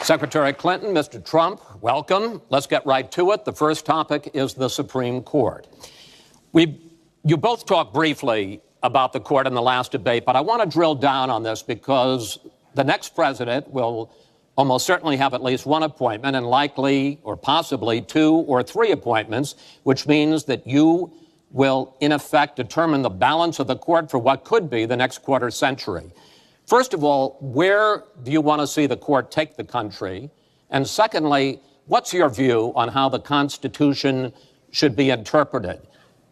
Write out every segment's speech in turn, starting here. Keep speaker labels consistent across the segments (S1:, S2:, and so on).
S1: Secretary Clinton, Mr. Trump, welcome. Let's get right to it. The first topic is the Supreme Court. You both talked briefly about the court in the last debate, but I want to drill down on this because the next president will almost certainly have at least one appointment and likely or possibly 2 or 3 appointments, which means that you will, in effect, determine the balance of the court for what could be the next quarter century. First of all, where do you want to see the court take the country? And secondly, what's your view on how the Constitution should be interpreted?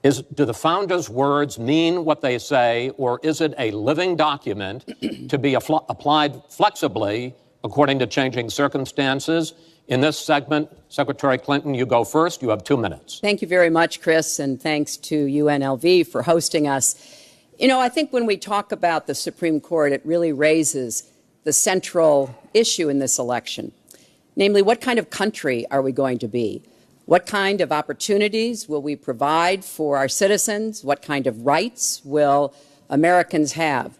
S1: Do the founders' words mean what they say, or is it a living document to be applied flexibly according to changing circumstances? In this segment, Secretary Clinton, you go first. You have 2 minutes.
S2: Thank you very much, Chris, and thanks to UNLV for hosting us. You know, I think when we talk about the Supreme Court, it really raises the central issue in this election, namely, what kind of country are we going to be? What kind of opportunities will we provide for our citizens? What kind of rights will Americans have?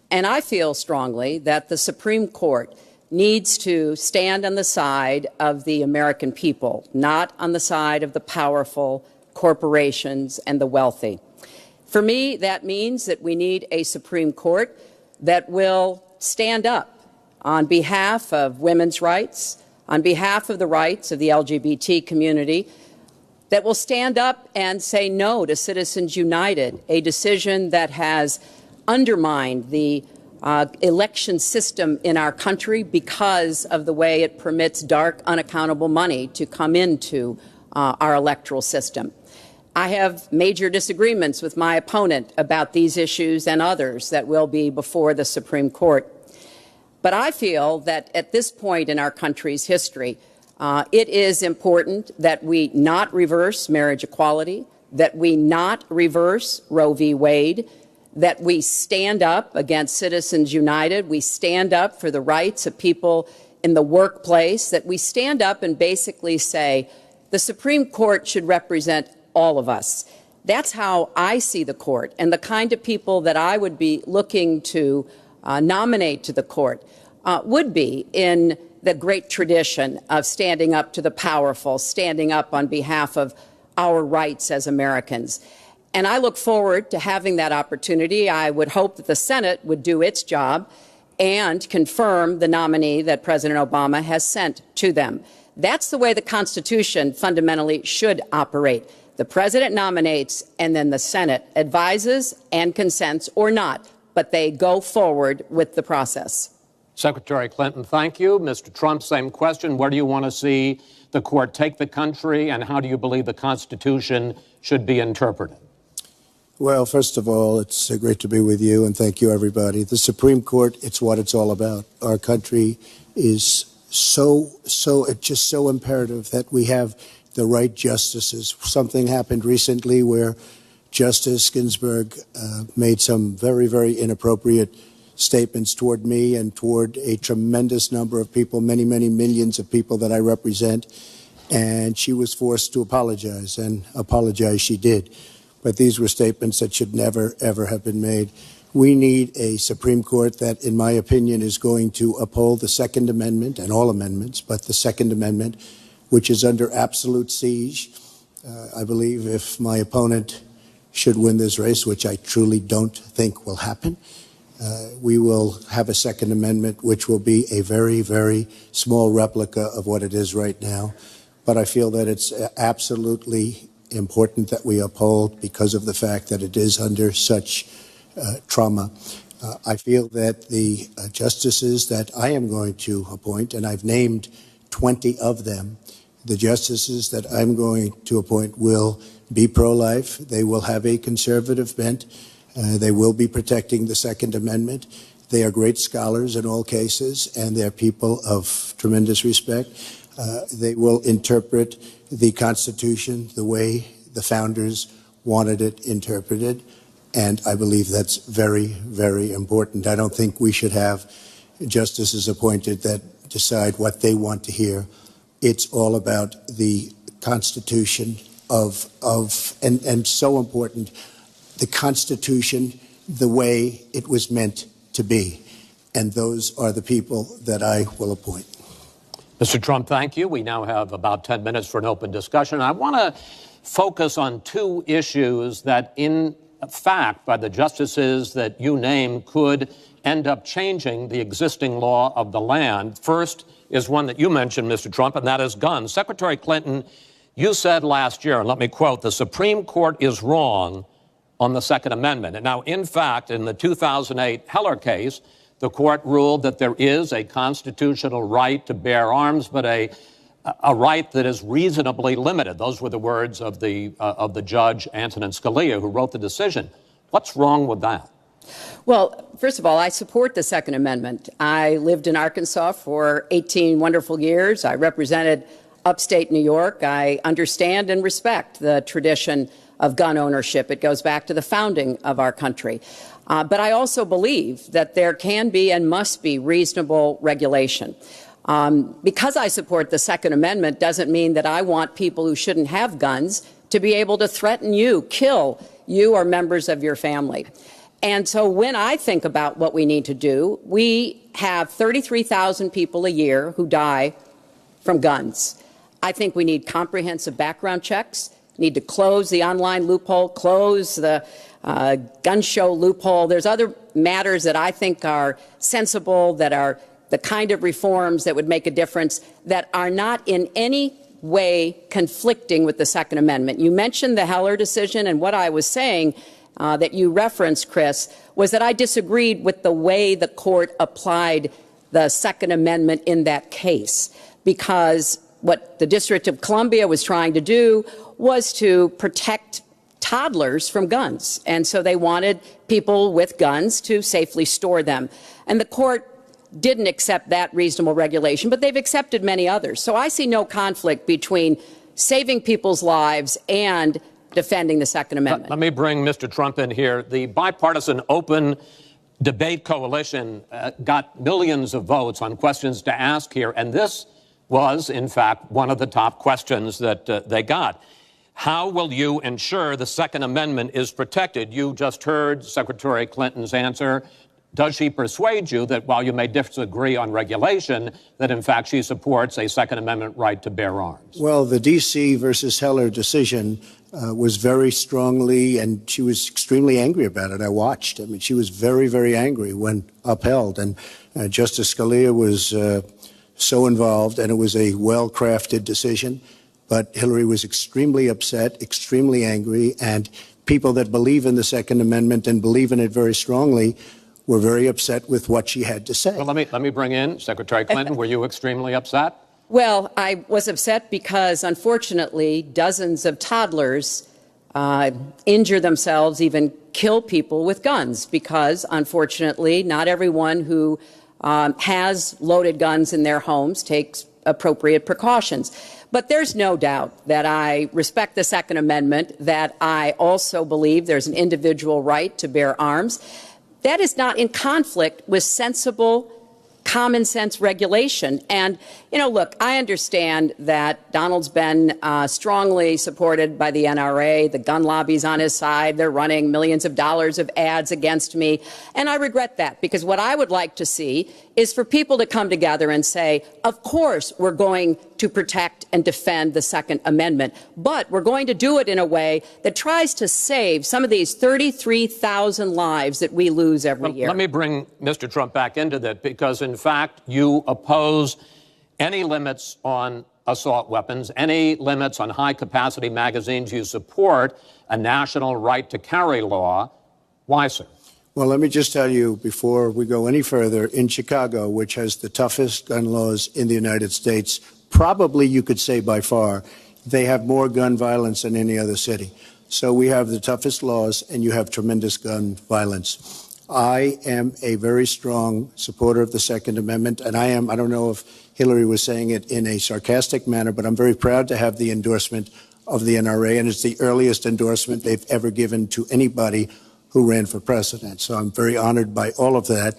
S2: And I feel strongly that the Supreme Court needs to stand on the side of the American people, not on the side of the powerful corporations and the wealthy. For me, that means that we need a Supreme Court that will stand up on behalf of women's rights, on behalf of the rights of the LGBT community, that will stand up and say no to Citizens United, a decision that has undermined the election system in our country because of the way it permits dark, unaccountable money to come into our electoral system. I have major disagreements with my opponent about these issues and others that will be before the Supreme Court. But I feel that at this point in our country's history, it is important that we not reverse marriage equality, that we not reverse Roe v. Wade, that we stand up against Citizens United, we stand up for the rights of people in the workplace, that we stand up and basically say the Supreme Court should represent all of us. That's how I see the court, and the kind of people that I would be looking to nominate to the court would be in the great tradition of standing up to the powerful, standing up on behalf of our rights as Americans. And I look forward to having that opportunity. I would hope that the Senate would do its job and confirm the nominee that President Obama has sent to them. That's the way the Constitution fundamentally should operate. The president nominates, and then the Senate advises and consents or not, but they go forward with the process.
S1: Secretary Clinton, thank you. Mr. Trump, same question. Where do you want to see the court take the country, and how do you believe the Constitution should be interpreted?
S3: Well, first of all, it's great to be with you, and thank you, everybody. The Supreme Court, it's what it's all about. Our country is it's just so imperative that we have the right justices. Something happened recently where Justice Ginsburg made some very, very inappropriate statements toward me and toward a tremendous number of people, many, many millions of people that I represent, and she was forced to apologize, and apologize she did. But these were statements that should never, ever have been made. We need a Supreme Court that, in my opinion, is going to uphold the Second Amendment and all amendments, but the Second Amendment, which is under absolute siege. I believe if my opponent should win this race, which I truly don't think will happen, we will have a Second Amendment which will be a very, very small replica of what it is right now. But I feel that it's absolutely important that we uphold because of the fact that it is under such trauma. I feel that the justices that I am going to appoint, and I've named 20 of them, the justices that I'm going to appoint will be pro-life. They will have a conservative bent. They will be protecting the Second Amendment. They are great scholars in all cases, and they're people of tremendous respect. They will interpret the Constitution the way the founders wanted it interpreted, and I believe that's very, very important. I don't think we should have justices appointed that decide what they want to hear. It's all about the Constitution and so important, the Constitution the way it was meant to be. And those are the people that I will appoint.
S1: Mr. Trump, thank you. We now have about 10 minutes for an open discussion. I want to focus on two issues that, in fact, by the justices that you name, could end up changing the existing law of the land. First is one that you mentioned, Mr. Trump, and that is guns. Secretary Clinton, you said last year, and let me quote, the Supreme Court is wrong on the Second Amendment. And now, in fact, in the 2008 Heller case, the court ruled that there is a constitutional right to bear arms, but a right that is reasonably limited. Those were the words of the judge, Antonin Scalia, who wrote the decision. What's wrong with that?
S2: Well, first of all, I support the Second Amendment. I lived in Arkansas for 18 wonderful years. I represented upstate New York. I understand and respect the tradition of gun ownership. It goes back to the founding of our country. But I also believe that there can be and must be reasonable regulation. Because I support the Second Amendment doesn't mean that I want people who shouldn't have guns to be able to threaten you, kill you or members of your family. And so when I think about what we need to do, we have 33,000 people a year who die from guns. I think we need comprehensive background checks, need to close the online loophole, close the gun show loophole. There's other matters that I think are sensible, that are the kind of reforms that would make a difference, that are not in any way conflicting with the Second Amendment. You mentioned the Heller decision, and what I was saying that you referenced, Chris, was that I disagreed with the way the court applied the Second Amendment in that case, because what the District of Columbia was trying to do was to protect toddlers from guns. And so they wanted people with guns to safely store them. And the court didn't accept that reasonable regulation, but they've accepted many others. So I see no conflict between saving people's lives and defending the Second Amendment.
S1: Let me bring Mr. Trump in here. The Bipartisan Open Debate Coalition got millions of votes on questions to ask here, and this was, in fact, one of the top questions that they got. How will you ensure the Second Amendment is protected? You just heard Secretary Clinton's answer. Does she persuade you that while you may disagree on regulation, that in fact she supports a Second Amendment right to bear arms?
S3: Well, the D.C. versus Heller decision was very strongly, and she was extremely angry about it. I watched. I mean, she was very, very angry when upheld. And Justice Scalia was so involved, and it was a well-crafted decision. But Hillary was extremely upset, extremely angry, and people that believe in the Second Amendment and believe in it very strongly were very upset with what she had to say.
S1: Well, let me bring in Secretary Clinton. Were you extremely upset?
S2: Well, I was upset because, unfortunately, dozens of toddlers injure themselves, even kill people with guns, because, unfortunately, not everyone who has loaded guns in their homes takes appropriate precautions. But there's no doubt that I respect the Second Amendment, that I also believe there's an individual right to bear arms. That is not in conflict with sensible, common sense regulation. And, you know, look, I understand that Donald's been strongly supported by the NRA. The gun lobby's on his side. They're running millions of dollars of ads against me. And I regret that, because what I would like to see is for people to come together and say, of course, we're going to protect and defend the Second Amendment, but we're going to do it in a way that tries to save some of these 33,000 lives that we lose every year.
S1: Let me bring Mr. Trump back into that, because, in fact, you oppose any limits on assault weapons, any limits on high-capacity magazines. You support a national right to carry law. Why, sir?
S3: Well, let me just tell you, before we go any further, in Chicago, which has the toughest gun laws in the United States, probably you could say by far, they have more gun violence than any other city. So we have the toughest laws, and you have tremendous gun violence. I am a very strong supporter of the Second Amendment, and I don't know if Hillary was saying it in a sarcastic manner, but I'm very proud to have the endorsement of the NRA, and it's the earliest endorsement they've ever given to anybody who ran for president. So I'm very honored by all of that.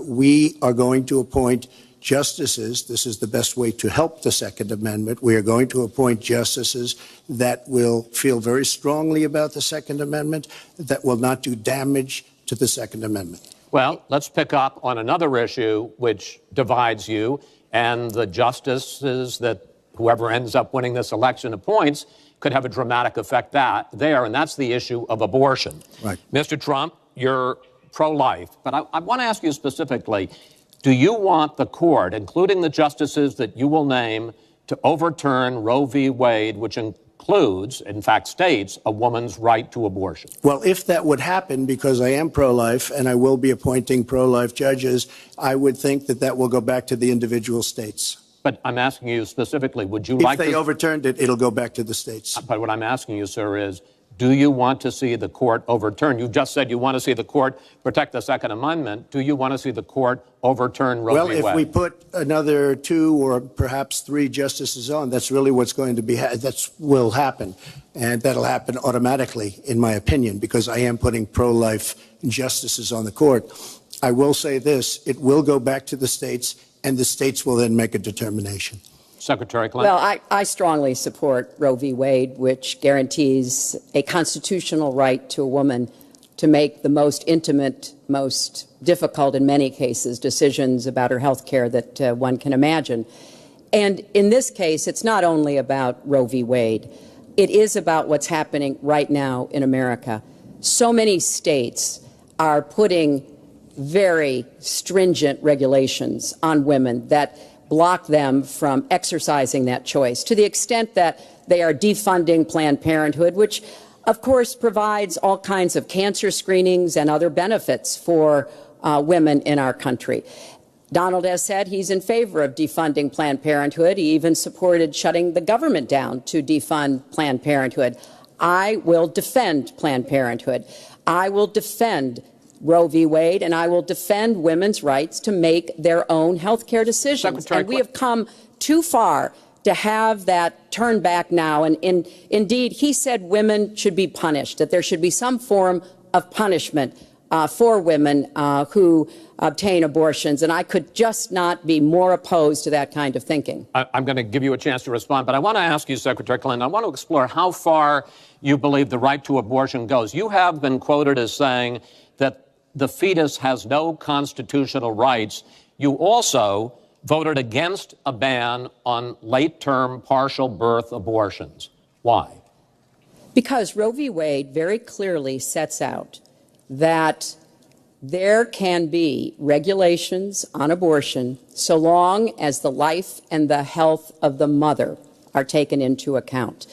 S3: We are going to appoint justices. This is the best way to help the Second Amendment. We are going to appoint justices that will feel very strongly about the Second Amendment, that will not do damage to the Second Amendment.
S1: Well, let's pick up on another issue which divides you and the justices that whoever ends up winning this election appoints could have a dramatic effect there, and that's the issue of abortion.
S3: Right.
S1: Mr. Trump, you're pro-life, but I want to ask you specifically, do you want the court, including the justices that you will name, to overturn Roe v. Wade, which includes, in fact, states a woman's right to abortion?
S3: Well, if that would happen, because I am pro-life and I will be appointing pro-life judges, I would think that that will go back to the individual states.
S1: But I'm asking you specifically, would you
S3: If they overturned it, it'll go back to the states.
S1: But what I'm asking you, sir, is do you want to see the court overturn? You just said you want to see the court protect the Second Amendment. Do you want to see the court overturn Roe v. Wade?
S3: Well, if we put another 2 or perhaps 3 justices on, that's really what's going to be, will happen. And that'll happen automatically, in my opinion, because I am putting pro-life justices on the court. I will say this, it will go back to the states, and the states will then make a determination.
S1: Secretary Clinton.
S2: Well, I strongly support Roe v. Wade, which guarantees a constitutional right to a woman to make the most intimate, most difficult in many cases, decisions about her health care that one can imagine. And in this case, it's not only about Roe v. Wade. It is about what's happening right now in America. So many states are putting very stringent regulations on women that block them from exercising that choice, to the extent that they are defunding Planned Parenthood, which, of course, provides all kinds of cancer screenings and other benefits for women in our country. Donald has said he's in favor of defunding Planned Parenthood. He even supported shutting the government down to defund Planned Parenthood. I will defend Planned Parenthood. I will defend Roe v. Wade, and I will defend women's rights to make their own health care decisions. And we have come too far to have that turned back now. And indeed, he said women should be punished, that there should be some form of punishment for women who obtain abortions. And I could just not be more opposed to that kind of thinking.
S1: I'm going to give you a chance to respond, but I want to ask you, Secretary Clinton, I want to explore how far you believe the right to abortion goes. You have been quoted as saying that the fetus has no constitutional rights. You also voted against a ban on late-term partial birth abortions. Why?
S2: Because Roe v. Wade very clearly sets out that there can be regulations on abortion so long as the life and the health of the mother are taken into account.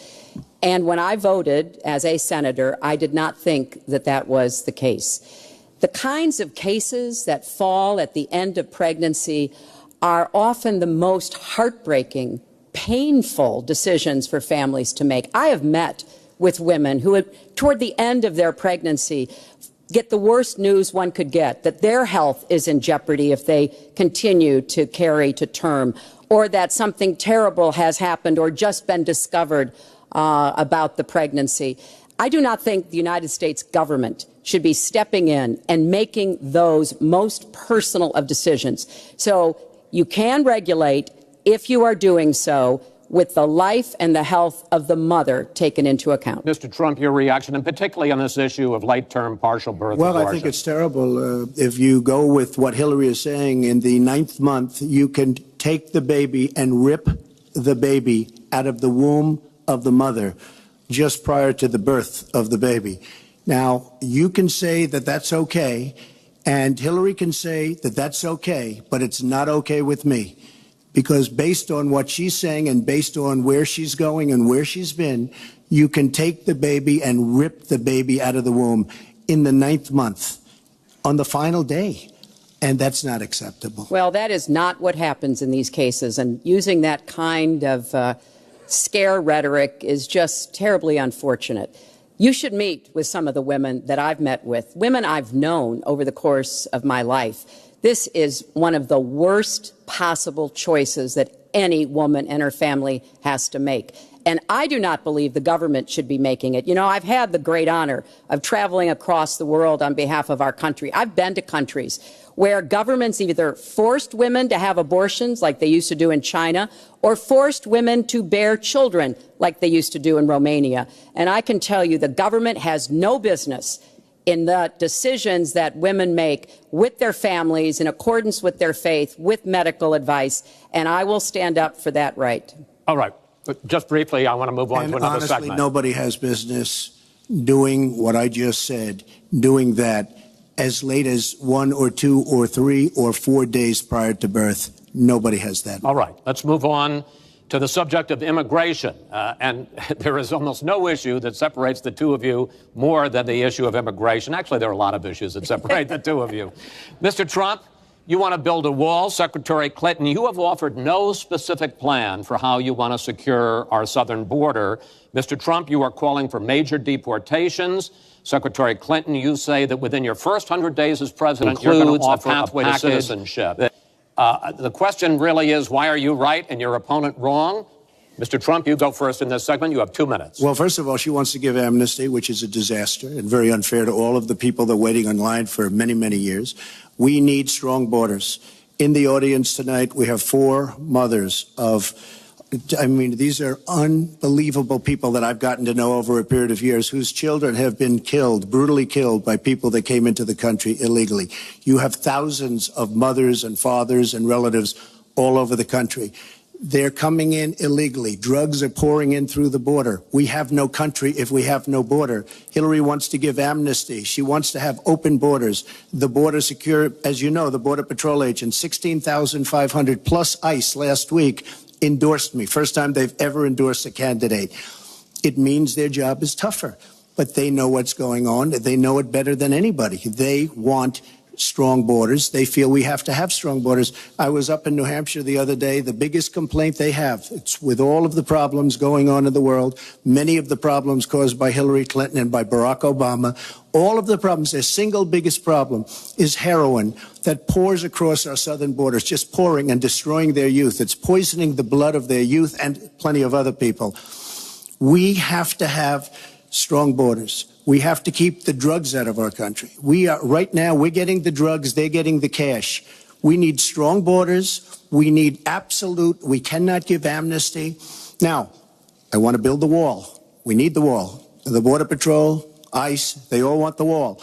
S2: And when I voted as a senator, I did not think that that was the case. The kinds of cases that fall at the end of pregnancy are often the most heartbreaking, painful decisions for families to make. I have met with women who, toward the end of their pregnancy, get the worst news one could get, that their health is in jeopardy if they continue to carry to term, or that something terrible has happened or just been discovered about the pregnancy. I do not think the United States government should be stepping in and making those most personal of decisions. So you can regulate, if you are doing so, with the life and the health of the mother taken into account.
S1: Mr. Trump, your reaction, and particularly on this issue of late-term partial birth abortion.
S3: Well, I think it's terrible. If you go with what Hillary is saying, in the 9th month, you can take the baby and rip the baby out of the womb of the mother just prior to the birth of the baby. Now, you can say that that's okay, and Hillary can say that that's okay, but it's not okay with me. Because based on what she's saying and based on where she's going and where she's been, you can take the baby and rip the baby out of the womb in the 9th month on the final day. And that's not acceptable.
S2: Well, that is not what happens in these cases. And using that kind of scare rhetoric is just terribly unfortunate. You should meet with some of the women that I've met with, women I've known over the course of my life. This is one of the worst possible choices that any woman and her family has to make. And I do not believe the government should be making it. You know, I've had the great honor of traveling across the world on behalf of our country. I've been to countries where governments either forced women to have abortions like they used to do in China, or forced women to bear children like they used to do in Romania. And I can tell you the government has no business in the decisions that women make with their families in accordance with their faith, with medical advice, and I will stand up for that right.
S1: All right. But just briefly, I want to move on to another
S3: honestly,
S1: segment.
S3: Nobody has business doing what I just said, doing that as late as 1 or 2 or 3 or 4 days prior to birth. Nobody has that.
S1: All right. Let's move on to the subject of immigration. And there is almost no issue that separates the two of you more than the issue of immigration. Actually, there are a lot of issues that separate the two of you. Mr. Trump, you want to build a wall. Secretary Clinton, you have offered no specific plan for how you want to secure our southern border. Mr. Trump, you are calling for major deportations. Secretary Clinton, you say that within your first 100 days as president, you're going to offer a pathway to citizenship. The question really is, why are you right and your opponent wrong? Mr. Trump, you go first in this segment. You have 2 minutes.
S3: Well, first of all, she wants to give amnesty, which is a disaster and very unfair to all of the people that are waiting in line for many, many years. We need strong borders. In the audience tonight, we have 4 mothers of, I mean, these are unbelievable people that I've gotten to know over a period of years whose children have been killed, brutally killed by people that came into the country illegally. You have thousands of mothers and fathers and relatives all over the country. They're coming in illegally. Drugs are pouring in through the border. We have no country if we have no border. Hillary wants to give amnesty. She wants to have open borders. The border secure, as you know, the Border Patrol agents, 16,500 plus ICE last week endorsed me. First time they've ever endorsed a candidate. It means their job is tougher, but they know what's going on. They know it better than anybody. They want strong borders. They feel we have to have strong borders. I was up in New Hampshire the other day. The biggest complaint they have, it's with all of the problems going on in the world, many of the problems caused by Hillary Clinton and by Barack Obama, all of the problems, their single biggest problem is heroin that pours across our southern borders, just pouring and destroying their youth. It's poisoning the blood of their youth and plenty of other people. We have to have strong borders. We have to keep the drugs out of our country. Right now, we're getting the drugs, they're getting the cash. We need strong borders. We need we cannot give amnesty. Now, I want to build the wall. We need the wall. The Border Patrol, ICE, they all want the wall.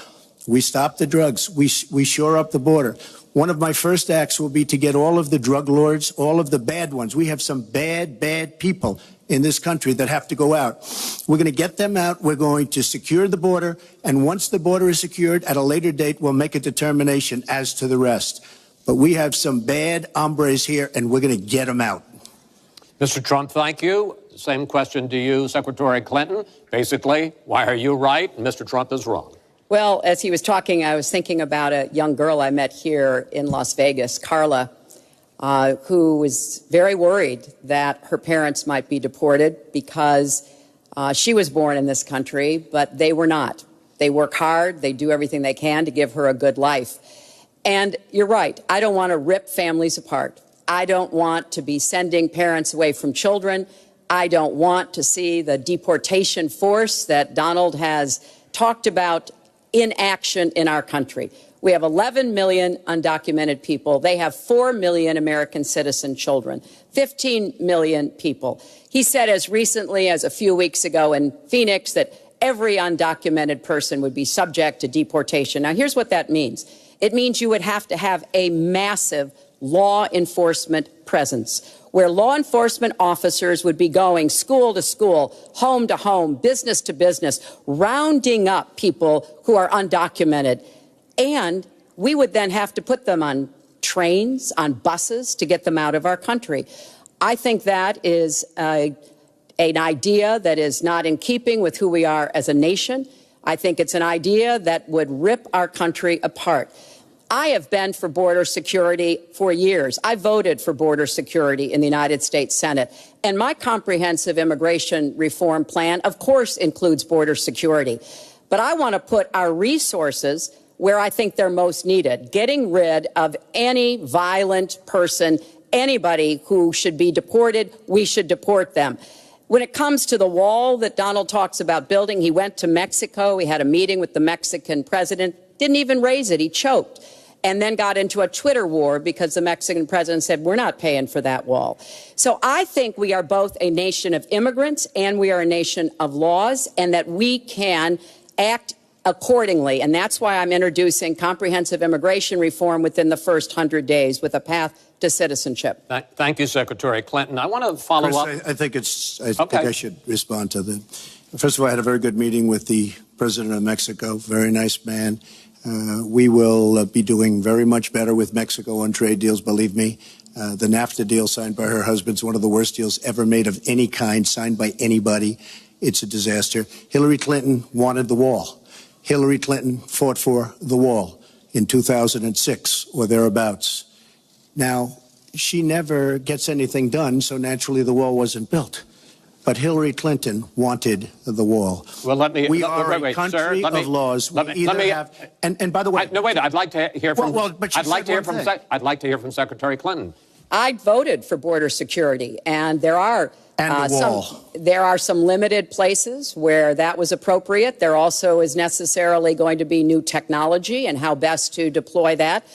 S3: We stop the drugs. We shore up the border. One of my first acts will be to get all of the drug lords, all of the bad ones. We have some bad people in this country that have to go out. We're going to get them out. We're going to secure the border. And once the border is secured, at a later date, we'll make a determination as to the rest. But we have some bad hombres here, and we're going to get them out.
S1: Mr. Trump, thank you. Same question to you, Secretary Clinton. Basically, why are you right and Mr. Trump is wrong?
S2: Well, as he was talking, I was thinking about a young girl I met here in Las Vegas, Carla, who was very worried that her parents might be deported because she was born in this country, but they were not. They work hard. They do everything they can to give her a good life. And you're right. I don't want to rip families apart. I don't want to be sending parents away from children. I don't want to see the deportation force that Donald has talked about in action in our country. We have 11 million undocumented people. They have 4 million American citizen children, 15 million people. He said as recently as a few weeks ago in Phoenix that every undocumented person would be subject to deportation. Now, here's what that means. It means you would have to have a massive law enforcement presence where law enforcement officers would be going school to school, home to home, business to business, rounding up people who are undocumented. And we would then have to put them on trains, on buses to get them out of our country. I think that is an idea that is not in keeping with who we are as a nation. I think it's an idea that would rip our country apart. I have been for border security for years. I voted for border security in the United States Senate. And my comprehensive immigration reform plan, of course, includes border security. But I want to put our resources where I think they're most needed, getting rid of any violent person, anybody who should be deported, we should deport them. When it comes to the wall that Donald talks about building, he went to Mexico. He had a meeting with the Mexican president, didn't even raise it. He choked. And then got into a Twitter war because the Mexican president said, we're not paying for that wall. So I think we are both a nation of immigrants and we are a nation of laws, and that we can act accordingly. And that's why I'm introducing comprehensive immigration reform within the first 100 days with a path to citizenship.
S1: Thank you, Secretary Clinton. I want to follow up.
S3: I think I should respond to that. First of all, I had a very good meeting with the President of Mexico. Very nice man. We will be doing very much better with Mexico on trade deals, believe me. The NAFTA deal signed by her husband is one of the worst deals ever made of any kind, signed by anybody. It's a disaster. Hillary Clinton wanted the wall. Hillary Clinton fought for the wall in 2006 or thereabouts. Now, she never gets anything done, so naturally the wall wasn't built. But Hillary Clinton wanted the wall.
S1: Well, let me.
S3: We are a country of laws. And by the way,
S1: no, wait. I'd like to hear from.
S3: I'd like
S1: to hear from Secretary Clinton.
S2: I voted for border security, and there are some limited places where that was appropriate. There also is necessarily going to be new technology and how best to deploy that.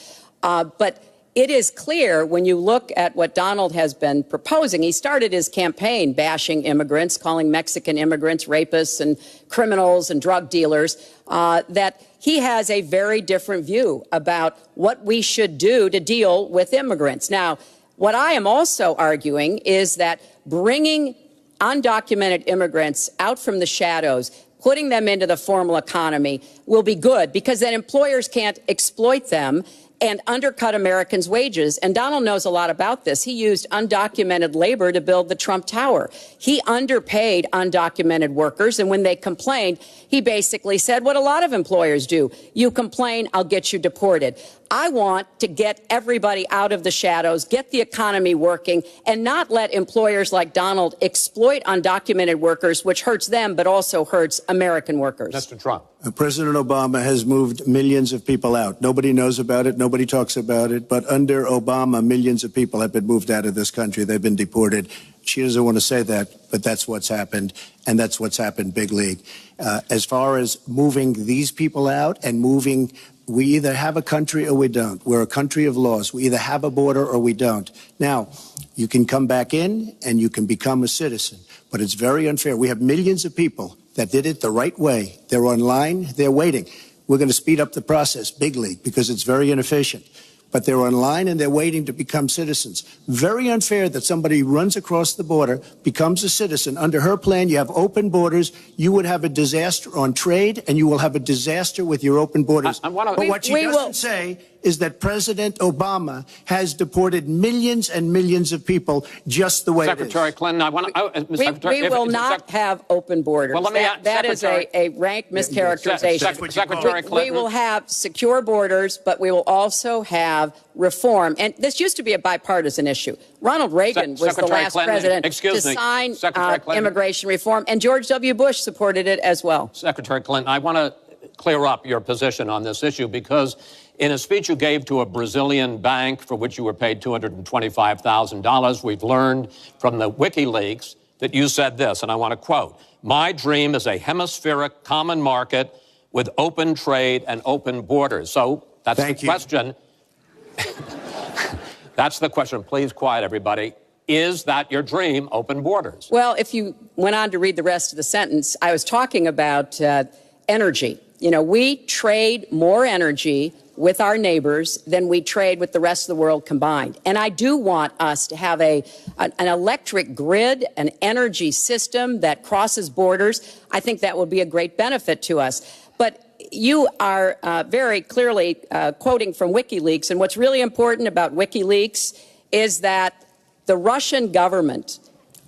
S2: But it is clear when you look at what Donald has been proposing. He started his campaign bashing immigrants, calling Mexican immigrants rapists and criminals and drug dealers, that he has a very different view about what we should do to deal with immigrants. Now, what I am also arguing is that bringing undocumented immigrants out from the shadows, putting them into the formal economy will be good, because then employers can't exploit them and undercut Americans' wages. And Donald knows a lot about this. He used undocumented labor to build the Trump Tower. He underpaid undocumented workers, and when they complained, he basically said what a lot of employers do. You complain, I'll get you deported. I want to get everybody out of the shadows, get the economy working, and not let employers like Donald exploit undocumented workers, which hurts them but also hurts American workers.
S1: Mr. Trump.
S3: President Obama has moved millions of people out. Nobody knows about it. Nobody talks about it. But under Obama, millions of people have been moved out of this country. They've been deported. She doesn't want to say that, but that's what's happened, and that's what's happened big league. As far as moving these people out and moving, we either have a country or we don't. We're a country of laws. We either have a border or we don't. Now, you can come back in and you can become a citizen, but it's very unfair. We have millions of people that did it the right way. They're online, they're waiting. We're going to speed up the process, big league, because it's very inefficient. But they're online and they're waiting to become citizens. Very unfair that somebody runs across the border, becomes a citizen. Under her plan, you have open borders. You would have a disaster on trade, and you will have a disaster with your open borders. But what she doesn't say is that President Obama has deported millions and millions of people just the way
S1: Secretary
S3: it is.
S1: Clinton,
S2: we will not have open borders.
S1: Well,
S2: that is a rank mischaracterization.
S1: Secretary Clinton.
S2: We will have secure borders, but we will also have reform. And this used to be a bipartisan issue. Ronald Reagan was the last president to sign immigration reform, and George W. Bush supported it as well.
S1: Secretary Clinton, I want to clear up your position on this issue, because in a speech you gave to a Brazilian bank for which you were paid $225,000, we've learned from the WikiLeaks that you said this, and I want to quote, "My dream is a hemispheric common market with open trade and open borders." So that's the question. That's the question. Please quiet, everybody. Is that your dream, open borders?
S2: Well, if you went on to read the rest of the sentence, I was talking about energy. You know, we trade more energy with our neighbors than we trade with the rest of the world combined. And I do want us to have an electric grid, an energy system that crosses borders. I think that would be a great benefit to us. But you are very clearly quoting from WikiLeaks. And what's really important about WikiLeaks is that the Russian government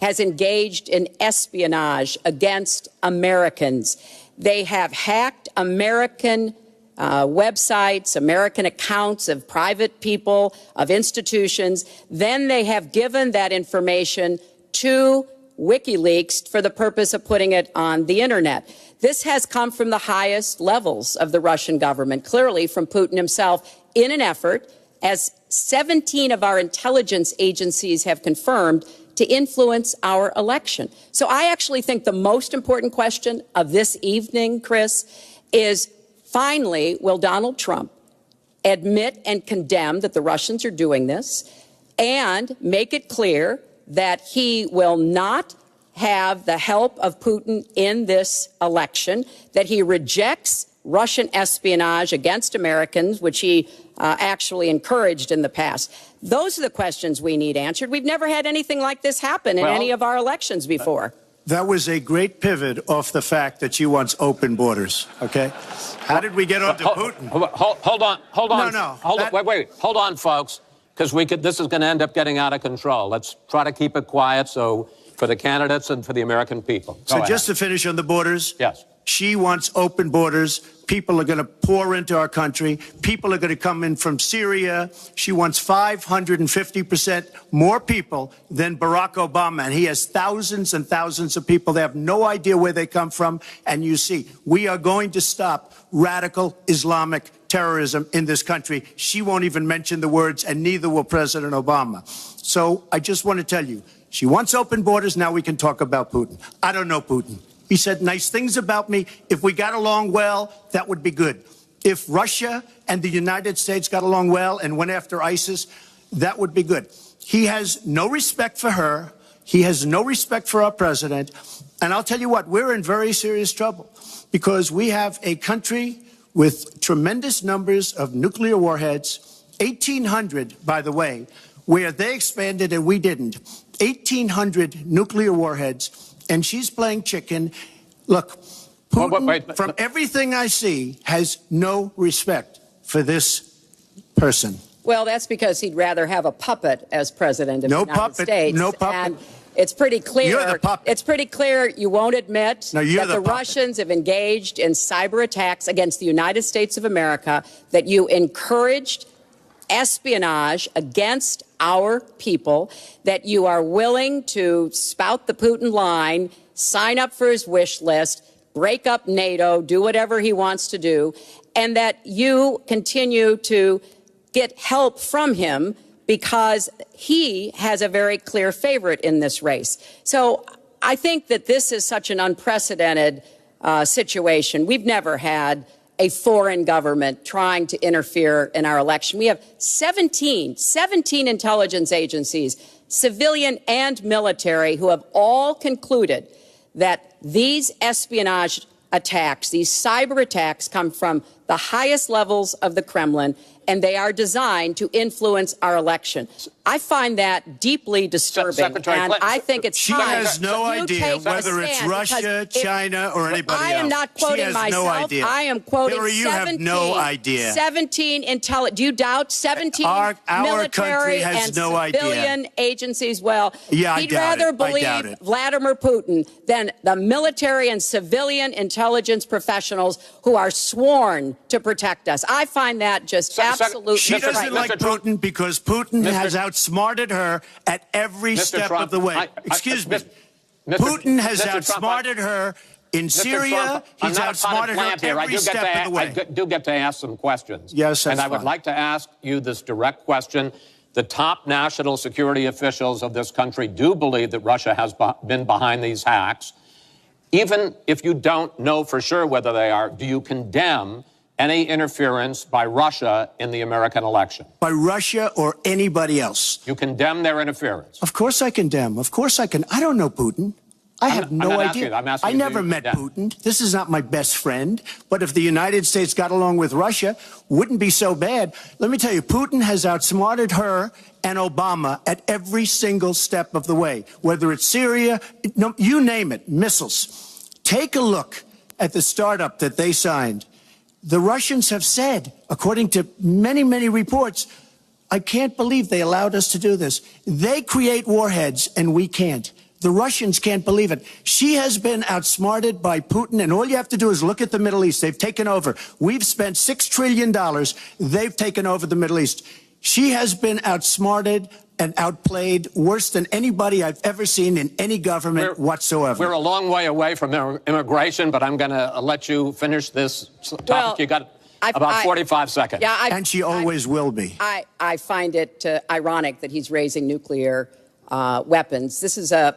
S2: has engaged in espionage against Americans. They have hacked American websites, American accounts of private people, of institutions. Then they have given that information to WikiLeaks for the purpose of putting it on the internet. This has come from the highest levels of the Russian government, clearly from Putin himself, in an effort, as 17 of our intelligence agencies have confirmed, to influence our election. So I actually think the most important question of this evening, Chris, is finally, will Donald Trump admit and condemn that the Russians are doing this and make it clear that he will not have the help of Putin in this election, that he rejects Russian espionage against Americans, which he actually encouraged in the past. Those are the questions we need answered. We've never had anything like this happen in any of our elections before.
S3: That was a great pivot off the fact that she wants open borders, okay? How did we get on to Putin?
S1: Hold on.
S3: No.
S1: Wait. Hold on, folks, because this is going to end up getting out of control. Let's try to keep it quiet for the candidates and for the American people.
S3: So just to finish on the borders.
S1: Yes.
S3: She wants open borders. People are going to pour into our country. People are going to come in from Syria. She wants 550% more people than Barack Obama. And he has thousands and thousands of people. They have no idea where they come from. And you see, we are going to stop radical Islamic terrorism in this country. She won't even mention the words, and neither will President Obama. So I just want to tell you, she wants open borders. Now we can talk about Putin. I don't know Putin. He said nice things about me. If we got along well, that would be good. If Russia and the United States got along well and went after ISIS, that would be good. He has no respect for her. He has no respect for our president. And I'll tell you what, we're in very serious trouble because we have a country with tremendous numbers of nuclear warheads, 1,800, by the way, where they expanded and we didn't. 1,800 nuclear warheads. And she's playing chicken. Look, Putin, from everything I see, has no respect for this person.
S2: Well, that's because he'd rather have a puppet as president of the United States.
S3: No puppet.
S2: And it's pretty clear.
S3: You're the puppet.
S2: It's pretty clear you won't admit that the
S3: puppet.
S2: Russians have engaged in cyber attacks against the United States of America, that you encouraged espionage against our people, that you are willing to spout the Putin line, sign up for his wish list, break up NATO, do whatever he wants to do, and that you continue to get help from him because he has a very clear favorite in this race. So I think that this is such an unprecedented situation. We've never had a foreign government trying to interfere in our election. We have 17 intelligence agencies, civilian and military, who have all concluded that these espionage attacks, these cyber attacks, come from the highest levels of the Kremlin, and they are designed to influence our election. I find that deeply disturbing, and I think it's
S3: time. She has no idea whether it's Russia, China, or anybody else.
S2: I am not quoting myself. I am quoting
S3: Hillary, you have no idea.
S2: 17 do you doubt 17 military and civilian agencies? Well, he'd rather believe Vladimir Putin than the military and civilian intelligence professionals who are sworn to protect us. I find that just absolutely
S3: She doesn't like Putin because Putin has outsmarted her at every step of the way. Excuse me. Putin has outsmarted her in Syria. He's outsmarted her every step of the way.
S1: I do get to ask some questions.
S3: Yes, that's
S1: And I would like to ask you this direct question. The top national security officials of this country do believe that Russia has been behind these hacks. Even if you don't know for sure whether they are, do you condemn any interference by Russia in the American election?
S3: By Russia or anybody else?
S1: You condemn their interference?
S3: Of course I condemn. Of course I can. I don't know Putin. I have no idea. I never met Putin. This is not my best friend. But if the United States got along with Russia, wouldn't be so bad. Let me tell you, Putin has outsmarted her and Obama at every single step of the way. Whether it's Syria, you name it, missiles. Take a look at the startup that they signed. The Russians have said, according to many, many reports, I can't believe they allowed us to do this. They create warheads and we can't. The Russians can't believe it. She has been outsmarted by Putin, and all you have to do is look at the Middle East. They've taken over. We've spent $6 trillion. They've taken over the Middle East. She has been outsmarted and outplayed worse than anybody I've ever seen in any government whatsoever.
S1: We're a long way away from immigration, but I'm going to let you finish this topic.
S2: Well,
S1: you got about 45 seconds.
S3: Yeah, and she always will be.
S2: I find it ironic that he's raising nuclear weapons. This is a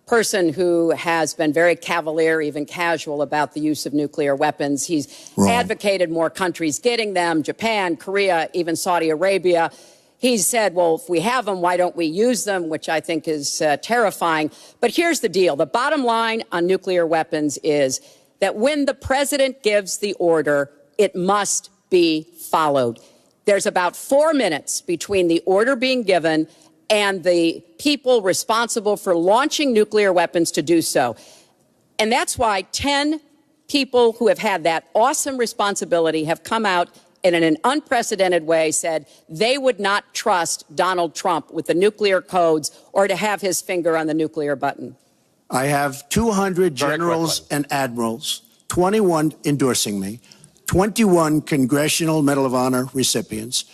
S2: person who has been very cavalier, even casual, about the use of nuclear weapons. He's advocated more countries getting them, Japan, Korea, even Saudi Arabia. He's said, well, if we have them, why don't we use them, which I think is terrifying. But here's the deal. The bottom line on nuclear weapons is that when the president gives the order, it must be followed. There's about 4 minutes between the order being given and the people responsible for launching nuclear weapons to do so. And that's why 10 people who have had that awesome responsibility have come out and in an unprecedented way said they would not trust Donald Trump with the nuclear codes or to have his finger on the nuclear button.
S3: I have 200 generals and admirals, 21 endorsing me, 21 Congressional Medal of Honor recipients.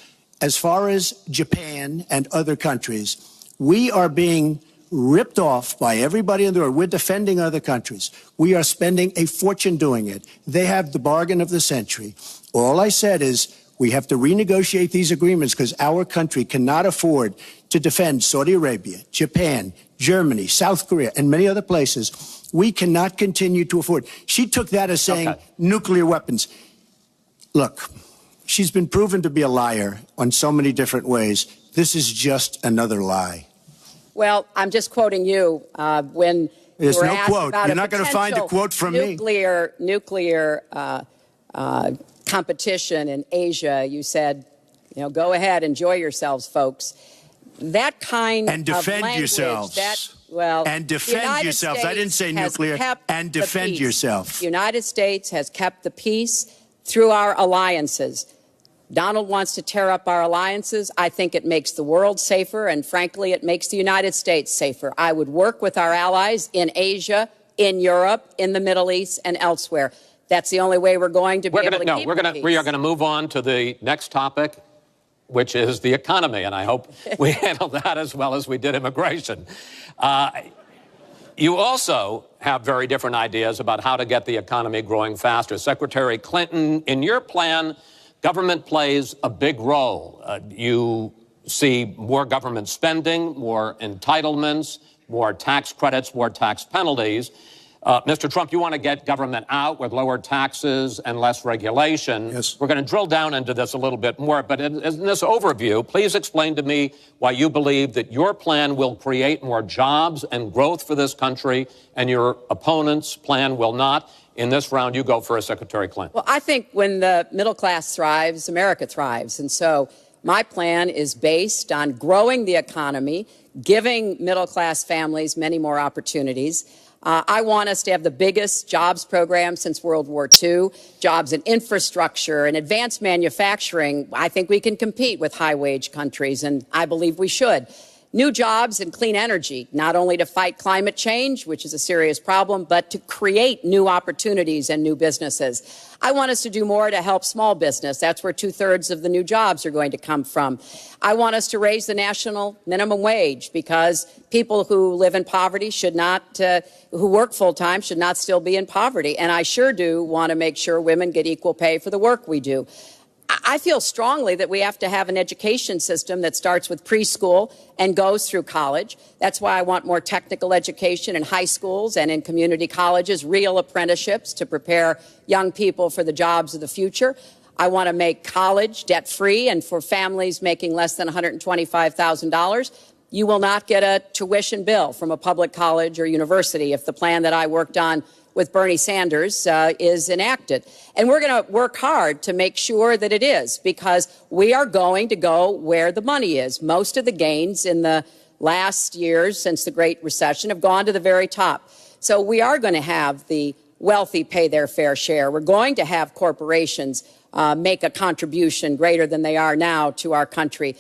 S3: As far as Japan and other countries, we are being ripped off by everybody in the world. We're defending other countries. We are spending a fortune doing it. They have the bargain of the century. All I said is we have to renegotiate these agreements because our country cannot afford to defend Saudi Arabia, Japan, Germany, South Korea, and many other places. We cannot continue to afford. She took that as saying nuclear weapons. Look, she's been proven to be a liar on so many different ways. This is just another lie.
S2: Well, I'm just quoting you when
S3: there's
S2: you were
S3: no
S2: asked
S3: quote.
S2: about
S3: You're not going to find a quote from me.
S2: Nuclear competition in Asia. You said, go ahead, enjoy yourselves, folks. That kind
S3: and defend
S2: of language,
S3: yourselves. And defend yourselves. I didn't say nuclear. And defend yourself.
S2: The United States has kept the peace through our alliances. Donald wants to tear up our alliances. I think it makes the world safer, and frankly, it makes the United States safer. I would work with our allies in Asia, in Europe, in the Middle East, and elsewhere. That's the only way we're going to be able to keep the peace.
S1: We are going to move on to the next topic, which is the economy, and I hope we handle that as well as we did immigration. You also have very different ideas about how to get the economy growing faster. Secretary Clinton, in your plan, government plays a big role. You see more government spending, more entitlements, more tax credits, more tax penalties. Mr. Trump, you want to get government out with lower taxes and less regulation.
S3: Yes.
S1: We're going to drill down into this a little bit more, but in this overview, please explain to me why you believe that your plan will create more jobs and growth for this country and your opponent's plan will not. In this round, you go first, Secretary Clinton.
S2: Well, I think when the middle class thrives, America thrives. And so my plan is based on growing the economy, giving middle class families many more opportunities. I want us to have the biggest jobs program since World War II, jobs in infrastructure and advanced manufacturing. I think we can compete with high-wage countries, and I believe we should. New jobs in clean energy, not only to fight climate change, which is a serious problem, but to create new opportunities and new businesses. I want us to do more to help small business. That's where 2/3 of the new jobs are going to come from. I want us to raise the national minimum wage because people who live in poverty should not, who work full time should not still be in poverty. And I sure do want to make sure women get equal pay for the work we do. I feel strongly that we have to have an education system that starts with preschool and goes through college. That's why I want more technical education in high schools and in community colleges, real apprenticeships to prepare young people for the jobs of the future. I want to make college debt-free, and for families making less than $125,000, you will not get a tuition bill from a public college or university if the plan that I worked on with Bernie Sanders is enacted. And we're going to work hard to make sure that it is, because we are going to go where the money is. Most of the gains in the last years since the Great Recession have gone to the very top. So we are going to have the wealthy pay their fair share. We're going to have corporations make a contribution greater than they are now to our country.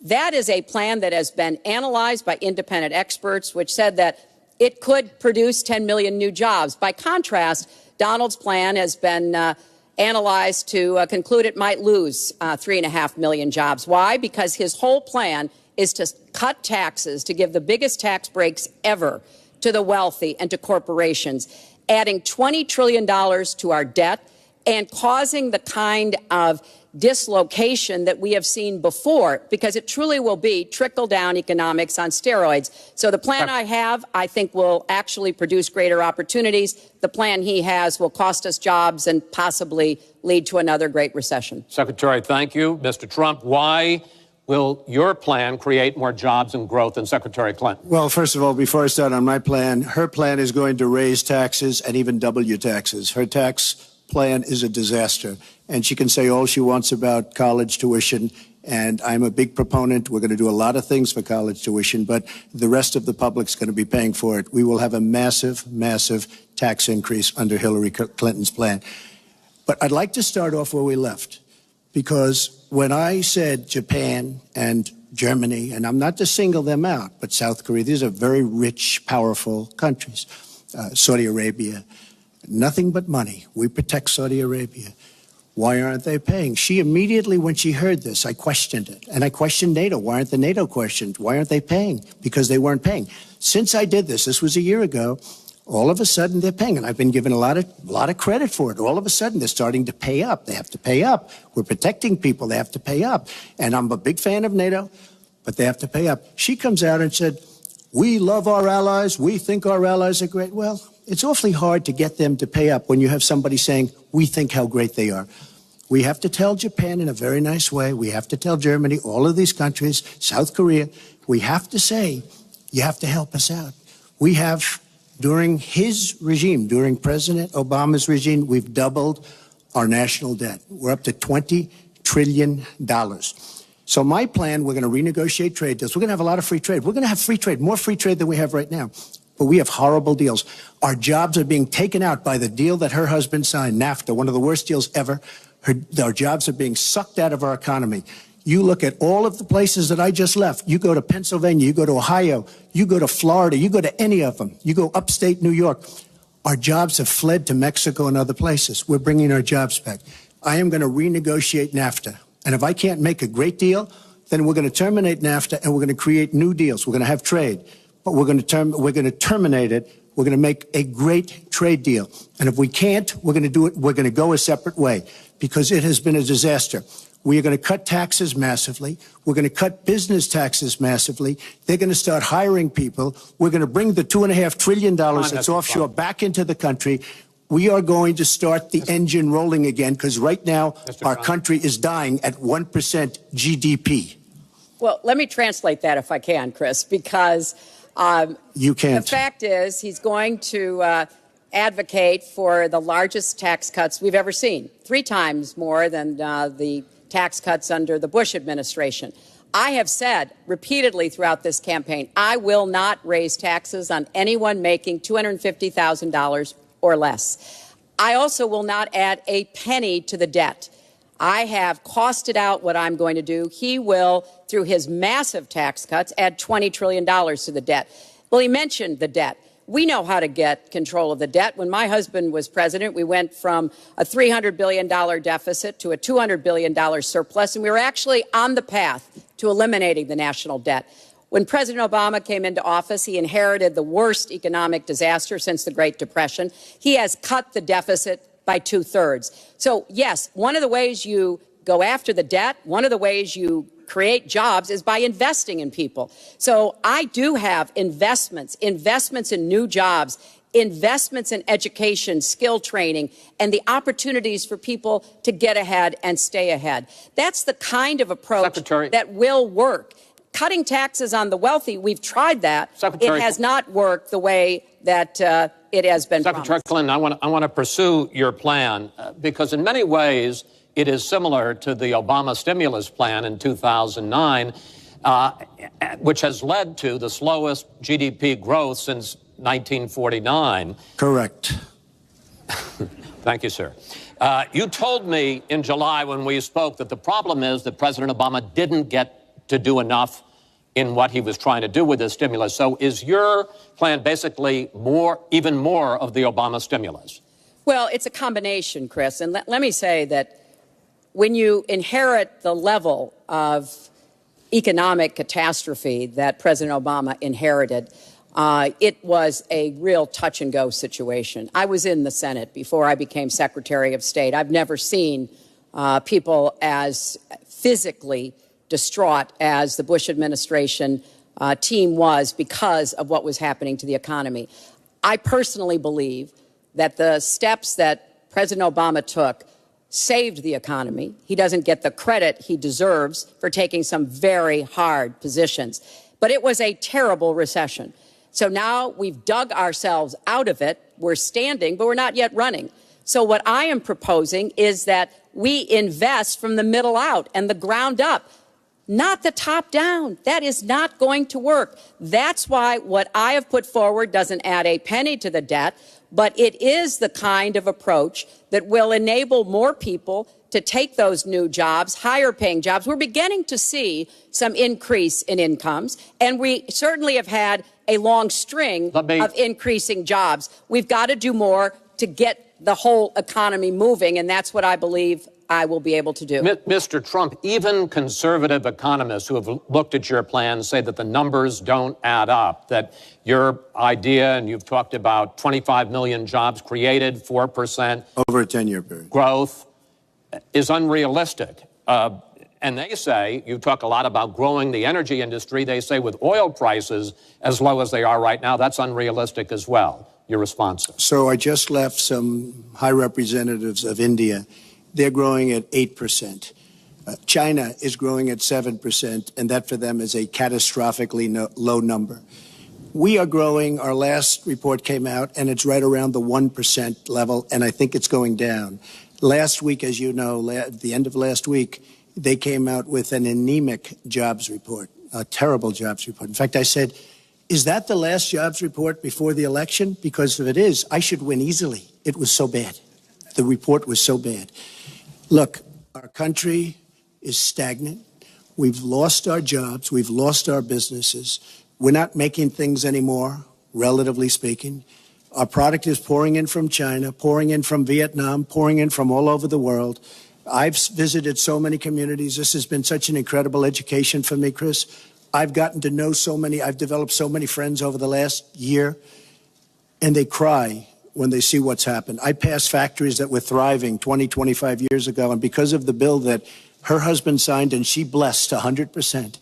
S2: That is a plan that has been analyzed by independent experts, which said that it could produce 10 million new jobs. By contrast, Donald's plan has been analyzed to conclude it might lose 3.5 million jobs. Why? Because his whole plan is to cut taxes, to give the biggest tax breaks ever to the wealthy and to corporations, adding $20 trillion to our debt and causing the kind of dislocation that we have seen before, because it truly will be trickle-down economics on steroids. So the plan I have, I think, will actually produce greater opportunities. The plan he has will cost us jobs and possibly lead to another great recession.
S1: Secretary, thank you. Mr. Trump, why will your plan create more jobs and growth than Secretary Clinton?
S3: Well, first of all, before I start on my plan, her plan is going to raise taxes and even double your taxes. Her tax plan is a disaster. And she can say all she wants about college tuition. And I'm a big proponent. We're going to do a lot of things for college tuition, but the rest of the public's going to be paying for it. We will have a massive, massive tax increase under Hillary Clinton's plan. But I'd like to start off where we left, because when I said Japan and Germany, and I'm not to single them out, but South Korea, these are very rich, powerful countries. Saudi Arabia, nothing but money. We protect Saudi Arabia. Why aren't they paying? She immediately, when she heard this, I questioned it. And I questioned NATO. Why aren't the NATO questions? Why aren't they paying? Because they weren't paying. Since I did this was a year ago, all of a sudden they're paying. And I've been given a lot of credit for it. All of a sudden they're starting to pay up. They have to pay up. We're protecting people. They have to pay up. And I'm a big fan of NATO, but they have to pay up. She comes out and said, we love our allies. We think our allies are great. Well, it's awfully hard to get them to pay up when you have somebody saying, we think how great they are. We have to tell Japan in a very nice way. We have to tell Germany, all of these countries, South Korea, we have to say, you have to help us out. We have, during his regime, during President Obama's regime, we've doubled our national debt. We're up to $20 trillion. So my plan, we're going to renegotiate trade deals. We're going to have a lot of free trade. We're going to have free trade, more free trade than we have right now. But we have horrible deals. Our jobs are being taken out by the deal that her husband signed, NAFTA, one of the worst deals ever. Our jobs are being sucked out of our economy. You look at all of the places that I just left. You go to Pennsylvania, you go to Ohio, you go to Florida, you go to any of them. You go upstate New York. Our jobs have fled to Mexico and other places. We're bringing our jobs back. I am going to renegotiate NAFTA. And if I can't make a great deal, then we're going to terminate NAFTA and we're going to create new deals. We're going to have trade, but we're going to terminate it. We're going to make a great trade deal. And if we can't, we're going to do it. We're going to go a separate way, because it has been a disaster. We are going to cut taxes massively. We're going to cut business taxes massively. They're going to start hiring people. We're going to bring the $2.5 trillion that's offshore back into the country. We are going to start the engine rolling again, because right now our country is dying at 1% GDP.
S2: Well, let me translate that if I can, Chris, because
S3: you can't.
S2: The fact is he's going to advocate for the largest tax cuts we've ever seen, 3 times more than the tax cuts under the Bush administration. I have said repeatedly throughout this campaign, I will not raise taxes on anyone making $250,000 or less. I also will not add a penny to the debt. I have costed out what I'm going to do. He will, through his massive tax cuts, add $20 trillion to the debt. Well, he mentioned the debt. We know how to get control of the debt. When my husband was president, we went from a $300 billion deficit to a $200 billion surplus, and we were actually on the path to eliminating the national debt. When President Obama came into office, he inherited the worst economic disaster since the Great Depression. He has cut the deficit by 2/3. So, yes, one of the ways you go after the debt, one of the ways you create jobs is by investing in people. So I do have investments in new jobs, investments in education, skill training, and the opportunities for people to get ahead and stay ahead. That's the kind of approach that will work. Cutting taxes on the wealthy, we've tried that. It has not worked the way that it has been
S1: Secretary
S2: promised.
S1: Clinton, I want to pursue your plan because in many ways it is similar to the Obama stimulus plan in 2009, which has led to the slowest GDP growth since 1949.
S3: Correct.
S1: Thank you, sir. You told me in July when we spoke that the problem is that President Obama didn't get to do enough in what he was trying to do with his stimulus. So is your plan basically even more of the Obama stimulus?
S2: Well, it's a combination, Chris. And let me say that when you inherit the level of economic catastrophe that President Obama inherited, it was a real touch-and-go situation. I was in the Senate before I became Secretary of State. I've never seen people as physically distraught as the Bush administration team was because of what was happening to the economy. I personally believe that the steps that President Obama took saved the economy. He doesn't get the credit he deserves for taking some very hard positions. But it was a terrible recession. So now we've dug ourselves out of it. We're standing, but we're not yet running. So what I am proposing is that we invest from the middle out and the ground up, not the top down. That is not going to work. That's why what I have put forward doesn't add a penny to the debt, but it is the kind of approach that will enable more people to take those new jobs, higher paying jobs. We're beginning to see some increase in incomes, and we certainly have had a long string of increasing jobs. We've got to do more to get the whole economy moving, and that's what I believe I will be able to do.
S1: Mr. Trump, even conservative economists who have looked at your plan say that the numbers don't add up, that your idea, and you've talked about 25 million jobs created, 4%
S3: over a 10-year period
S1: growth, is unrealistic. And they say, you talk a lot about growing the energy industry, they say with oil prices as low as they are right now, that's unrealistic as well. Your response?
S3: So I just left some high representatives of India. They're growing at 8%. China is growing at 7%, and that for them is a catastrophically low number. We are growing. Our last report came out, and it's right around the 1% level, and I think it's going down. Last week, as you know, at the end of last week, they came out with an anemic jobs report, a terrible jobs report. In fact, I said, is that the last jobs report before the election? Because if it is, I should win easily. It was so bad. The report was so bad. Look, our country is stagnant. We've lost our jobs. We've lost our businesses. We're not making things anymore, relatively speaking. Our product is pouring in from China, pouring in from Vietnam, pouring in from all over the world. I've visited so many communities. This has been such an incredible education for me, Chris. I've gotten to know so many. I've developed so many friends over the last year, and they cry when they see what's happened. I passed factories that were thriving 20, 25 years ago, and because of the bill that her husband signed and she blessed 100%,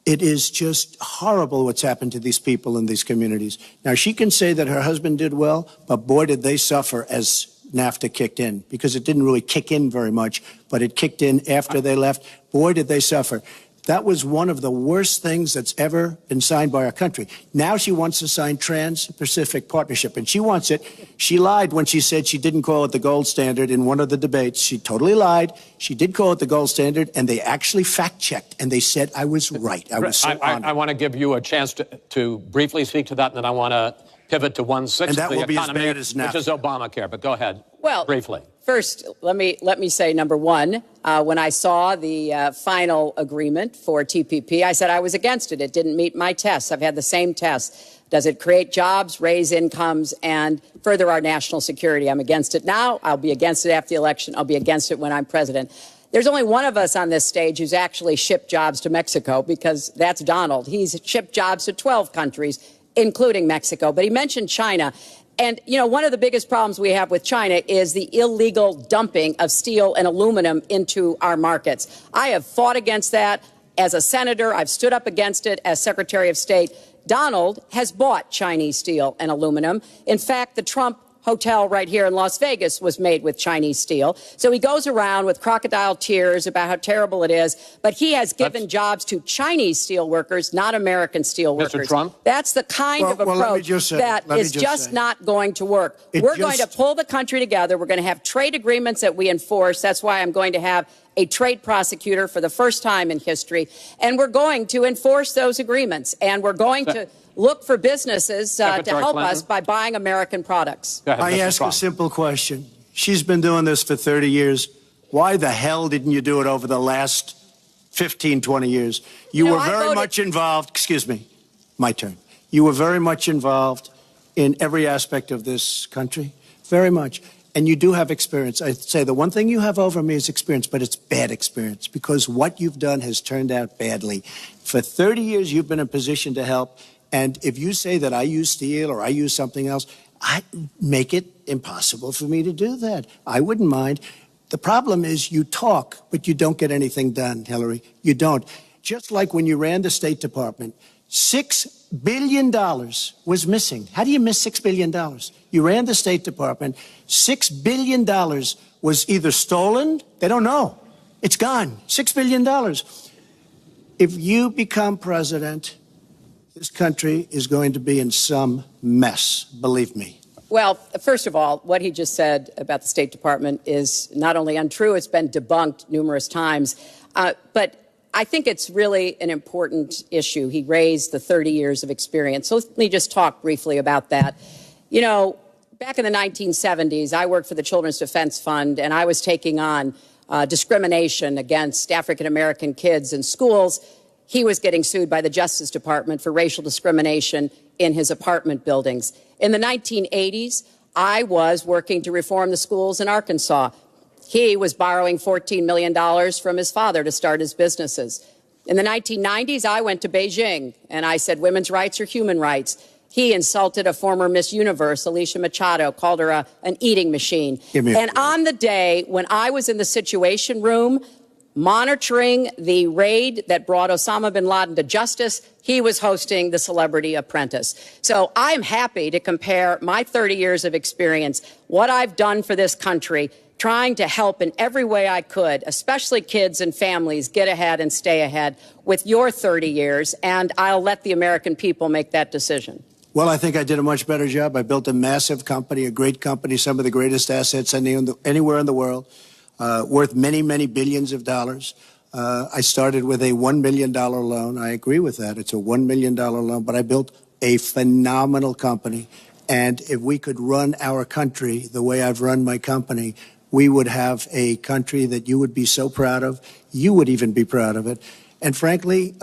S3: it is just horrible what's happened to these people in these communities. Now, she can say that her husband did well, but boy, did they suffer as NAFTA kicked in, because it didn't really kick in very much, but it kicked in after they left. Boy, did they suffer. That was one of the worst things that's ever been signed by our country. Now she wants to sign Trans-Pacific Partnership, and she wants it. She lied when she said she didn't call it the gold standard in one of the debates. She totally lied. She did call it the gold standard, and they actually fact-checked, and they said I was right. I was so honored.
S1: I want to give you a chance to briefly speak to that, and then I want to pivot to 1/6 of the economy, which is Obamacare. But go ahead, briefly.
S2: First, let me say, number one, when I saw the final agreement for TPP, I said I was against it. It didn't meet my tests. I've had the same tests. Does it create jobs, raise incomes, and further our national security? I'm against it now. I'll be against it after the election. I'll be against it when I'm president. There's only one of us on this stage who's actually shipped jobs to Mexico, because that's Donald. He's shipped jobs to 12 countries, including Mexico. But he mentioned China. And, you know, one of the biggest problems we have with China is the illegal dumping of steel and aluminum into our markets. I have fought against that as a senator. I've stood up against it as Secretary of State. Donald has bought Chinese steel and aluminum. In fact, the Trump hotel right here in Las Vegas was made with Chinese steel. So he goes around with crocodile tears about how terrible it is, but he has given jobs to Chinese steel workers, not American steel workers.
S1: Mr. Trump?
S2: That's the kind of approach that is just not going to work. We're going to pull the country together. We're going to have trade agreements that we enforce. That's why I'm going to have a trade prosecutor for the first time in history. And we're going to enforce those agreements. And we're going to look for businesses to help us by buying American products.
S3: I ask a simple question. She's been doing this for 30 years. Why the hell didn't you do it over the last 15, 20 years? You were very much involved. Excuse me. My turn. You were very much involved in every aspect of this country. Very much. And you do have experience. I'd say the one thing you have over me is experience, but it's bad experience, because what you've done has turned out badly. For 30 years, you've been in a position to help. And if you say that I use steel or I use something else, I make it impossible for me to do that. I wouldn't mind. The problem is you talk, but you don't get anything done, Hillary. You don't. Just like when you ran the State Department, $6 billion was missing. How do you miss $6 billion? You ran the State Department. $6 billion was either stolen, they don't know. It's gone. $6 billion. If you become president, this country is going to be in some mess, believe me.
S2: Well, first of all, what he just said about the State Department is not only untrue, it's been debunked numerous times. But I think it's really an important issue. He raised the 30 years of experience. So let me just talk briefly about that. You know, back in the 1970s, I worked for the Children's Defense Fund, and I was taking on discrimination against African-American kids in schools. He was getting sued by the Justice Department for racial discrimination in his apartment buildings. In the 1980s, I was working to reform the schools in Arkansas. He was borrowing $14 million from his father to start his businesses. In the 1990s, I went to Beijing, and I said women's rights are human rights. He insulted a former Miss Universe, Alicia Machado, called her an eating machine. And on the day when I was in the Situation Room monitoring the raid that brought Osama bin Laden to justice, he was hosting the Celebrity Apprentice. So I'm happy to compare my 30 years of experience, what I've done for this country, trying to help in every way I could, especially kids and families, get ahead and stay ahead, with your 30 years, and I'll let the American people make that decision.
S3: Well, I think I did a much better job. I built a massive company, a great company, some of the greatest assets anywhere in the world, worth many, many billions of dollars. I started with a $1 million loan. I agree with that. It's a $1 million loan, but I built a phenomenal company. And if we could run our country the way I've run my company, we would have a country that you would be so proud of. You would even be proud of it. And frankly,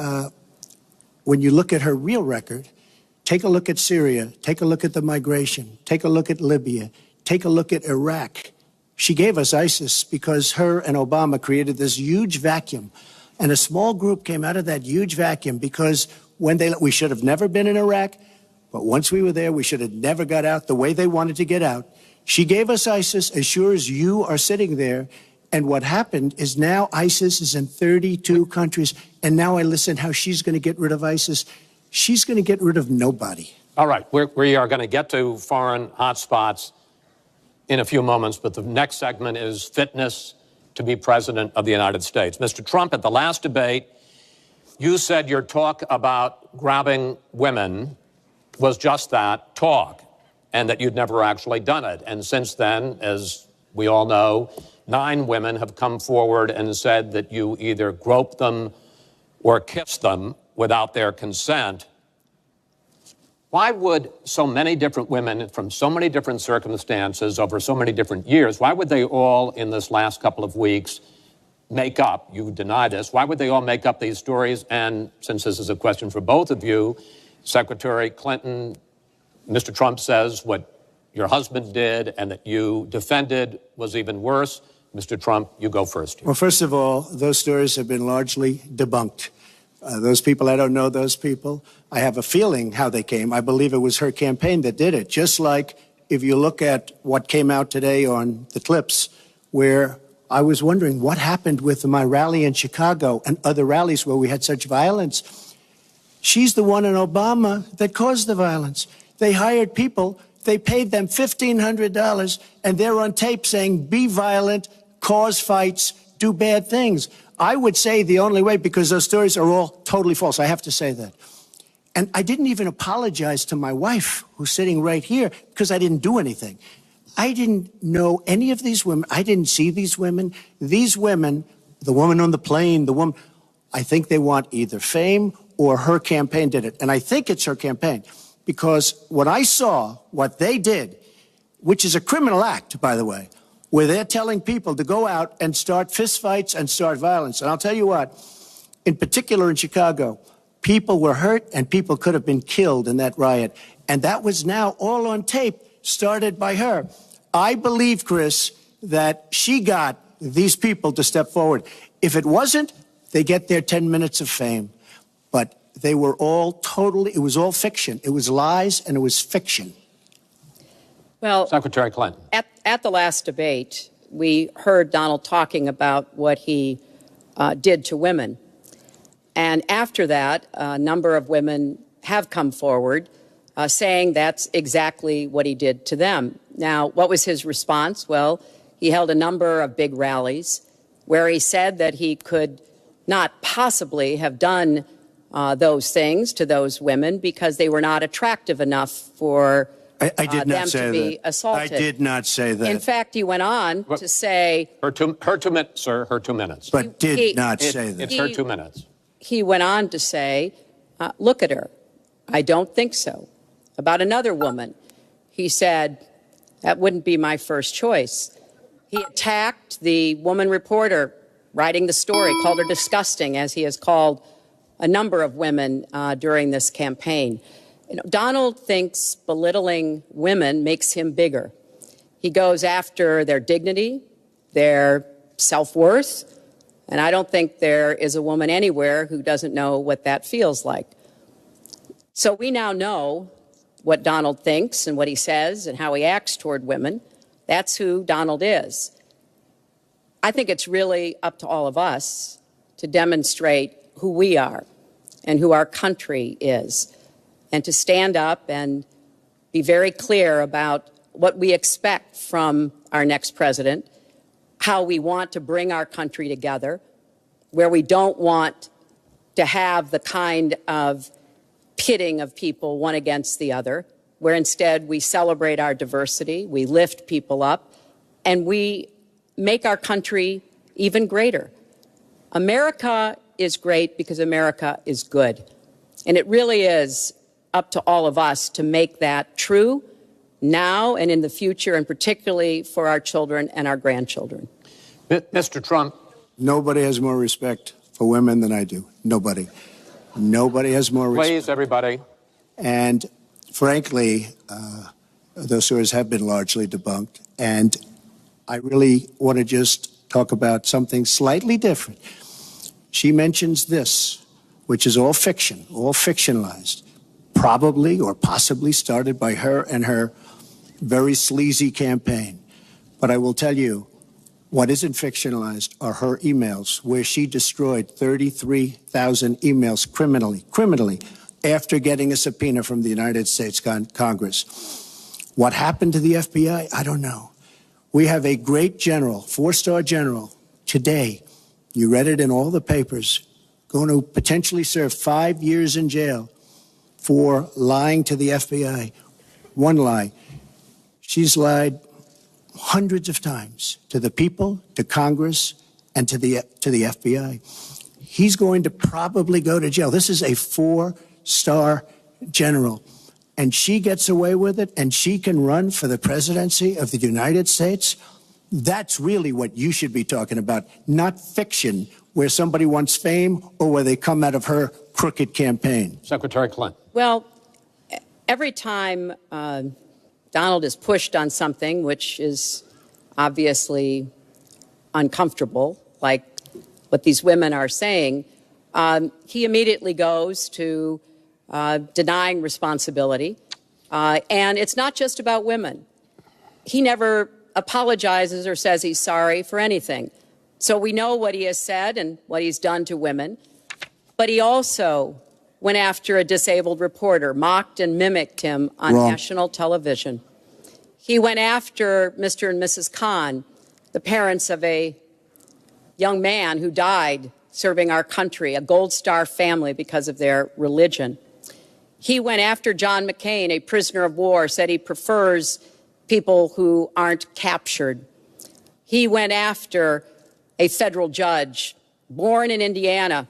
S3: when you look at her real record, take a look at Syria, take a look at the migration, take a look at Libya, take a look at Iraq. She gave us ISIS because her and Obama created this huge vacuum. And a small group came out of that huge vacuum because we should have never been in Iraq, but once we were there, we should have never got out the way they wanted to get out. She gave us ISIS as sure as you are sitting there. And what happened is now ISIS is in 32 countries. And now I listen how she's going to get rid of ISIS. She's going to get rid of nobody.
S1: All right, we are going to get to foreign hotspots in a few moments, but the next segment is fitness to be president of the United States. Mr. Trump, at the last debate, you said your talk about grabbing women was just that, talk, and that you'd never actually done it. And since then, as we all know, 9 women have come forward and said that you either groped them or kissed them without their consent. Why would so many different women from so many different circumstances over so many different years, why would they all in this last couple of weeks make up, you deny this, why would they all make up these stories? And since this is a question for both of you, Secretary Clinton, Mr. Trump says what your husband did and that you defended was even worse. Mr. Trump, you go first here.
S3: Well, first of all, those stories have been largely debunked. Those people, I don't know those people. I have a feeling how they came. I believe it was her campaign that did it. Just like if you look at what came out today on the clips, where I was wondering what happened with my rally in Chicago and other rallies where we had such violence. She's the one in Obama that caused the violence. They hired people, they paid them $1,500, and they're on tape saying, be violent, cause fights, do bad things. I would say the only way, because those stories are all totally false. I have to say that. And I didn't even apologize to my wife, who's sitting right here, because I didn't do anything. I didn't know any of these women. I didn't see these women. These women, the woman on the plane, the woman, I think they want either fame or her campaign did it. And I think it's her campaign, because when I saw what they did, which is a criminal act, by the way, where they're telling people to go out and start fistfights and start violence. And I'll tell you what, in particular in Chicago, people were hurt and people could have been killed in that riot. And that was now all on tape, started by her. I believe, Chris, that she got these people to step forward. If it wasn't, they get their 10 minutes of fame. But they were all totally, it was all fiction. It was lies and it was fiction.
S2: Well,
S1: Secretary Clinton.
S2: At the last debate, we heard Donald talking about what he did to women. And after that, a number of women have come forward saying that's exactly what he did to them. Now, what was his response? Well, he held a number of big rallies where he said that he could not possibly have done those things to those women because they were not attractive enough for
S3: I did not
S2: them
S3: say
S2: to be
S3: that.
S2: assaulted.
S3: I did not say that.
S2: In fact, he went on to say...
S1: Her 2 minutes, sir, her 2 minutes.
S3: But did not say that.
S1: It's her 2 minutes.
S2: He went on to say, look at her. I don't think so. About another woman, he said, that wouldn't be my first choice. He attacked the woman reporter writing the story, called her disgusting, as he has called a number of women during this campaign. You know, Donald thinks belittling women makes him bigger. He goes after their dignity, their self-worth, and I don't think there is a woman anywhere who doesn't know what that feels like. So we now know what Donald thinks and what he says and how he acts toward women. That's who Donald is. I think it's really up to all of us to demonstrate who we are and who our country is, and to stand up and be very clear about what we expect from our next president, how we want to bring our country together, where we don't want to have the kind of pitting of people one against the other, where instead we celebrate our diversity, we lift people up, and we make our country even greater. America is great because America is good. And it really is up to all of us to make that true now and in the future, and particularly for our children and our grandchildren.
S1: Mr. Trump.
S3: Nobody has more respect for women than I do. Nobody. Nobody has more respect.
S1: Please, everybody.
S3: And frankly, those stories have been largely debunked. And I really want to just talk about something slightly different. She mentions this, which is all fiction, all fictionalized, probably or possibly started by her and her very sleazy campaign. But I will tell you, what isn't fictionalized are her emails, where she destroyed 33,000 emails criminally, after getting a subpoena from the United States Congress. What happened to the FBI? I don't know. We have a great general, 4-star general, today, you read it in all the papers, going to potentially serve 5 years in jail for lying to the FBI. One lie. She's lied hundreds of times to the people, to Congress, and to the FBI. He's going to probably go to jail. This is a 4-star general, and she gets away with it, and she can run for the presidency of the United States. That's really what you should be talking about, not fiction, where somebody wants fame or where they come out of her crooked campaign.
S1: Secretary Clinton.
S2: Well, every time Donald is pushed on something which is obviously uncomfortable, like what these women are saying, he immediately goes to denying responsibility. And it's not just about women. He never apologizes or says he's sorry for anything. So we know what he has said and what he's done to women. But he also went after a disabled reporter, mocked and mimicked him on national television. He went after Mr. and Mrs. Khan, the parents of a young man who died serving our country, a Gold Star family because of their religion. He went after John McCain, a prisoner of war, said he prefers people who aren't captured. He went after a federal judge born in Indiana,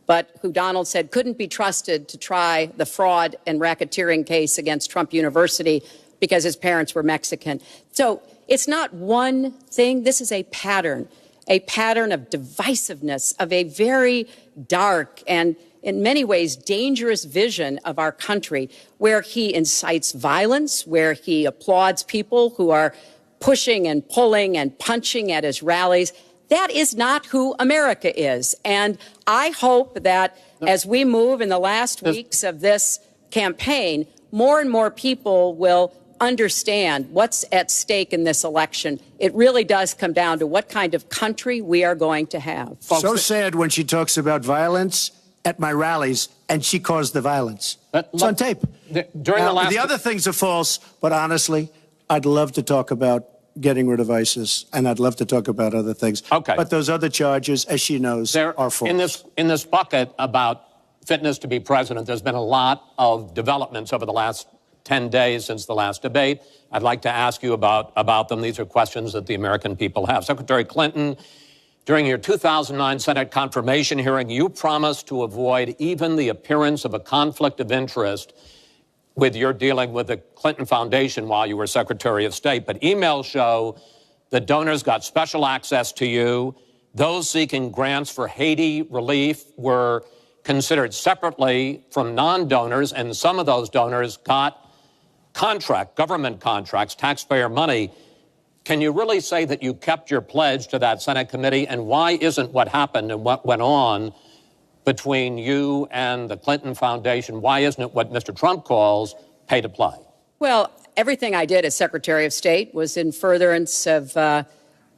S2: but who Donald said couldn't be trusted to try the fraud and racketeering case against Trump University because his parents were Mexican. So it's not one thing. This is a pattern of divisiveness, of a very dark and in many ways dangerous vision of our country, where he incites violence, where he applauds people who are pushing and pulling and punching at his rallies. That is not who America is. And I hope that as we move in the last weeks of this campaign, more and more people will understand what's at stake in this election, it really does come down to what kind of country we are going to have.
S1: Folks,
S3: so sad when she talks about violence at my rallies, and she caused the violence. It's on tape.
S1: During
S3: the other things are false, but honestly, I'd love to talk about getting rid of ISIS, and I'd love to talk about other things.
S1: Okay.
S3: But those other charges, as she knows, are false.
S1: In this bucket about fitness to be president, there's been a lot of developments over the last 10 days since the last debate. I'd like to ask you about them. These are questions that the American people have. Secretary Clinton, during your 2009 Senate confirmation hearing, you promised to avoid even the appearance of a conflict of interest with your dealing with the Clinton Foundation while you were Secretary of State. But emails show that donors got special access to you. Those seeking grants for Haiti relief were considered separately from non-donors, and some of those donors got government contracts, taxpayer money. Can you really say that you kept your pledge to that Senate committee? And why isn't what happened and what went on between you and the Clinton Foundation, why isn't it what Mr. Trump calls pay to play?
S2: Well, everything I did as Secretary of State was in furtherance of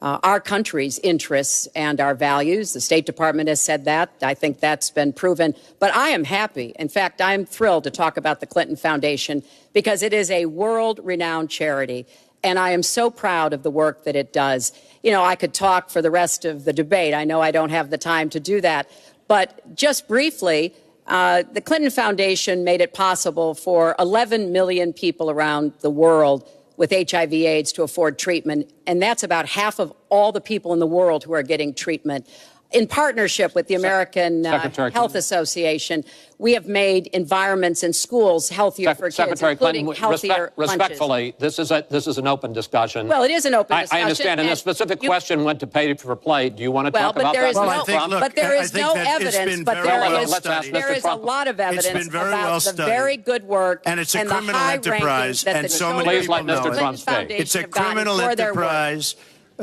S2: our country's interests and our values. The State Department has said that. I think that's been proven. But I am happy. In fact, I'm thrilled to talk about the Clinton Foundation because it is a world-renowned charity. And I am so proud of the work that it does. You know, I could talk for the rest of the debate. I know I don't have the time to do that. But just briefly, the Clinton Foundation made it possible for 11 million people around the world with HIV/AIDS to afford treatment. And that's about half of all the people in the world who are getting treatment. In partnership with the American Health Association, we have made environments in schools healthier for kids,
S1: Secretary
S2: including
S1: Clinton,
S2: healthier
S1: respectfully, this is an open discussion.
S2: Well, it is an open discussion.
S1: I understand, and the specific question went to pay for play. Do you want to talk about that?
S2: But there is no evidence. But there is a lot of evidence about the very good work
S3: and it's a
S2: the
S3: criminal
S2: high
S3: enterprise,
S2: that
S3: and
S2: the
S3: so many people know it. It's a criminal enterprise.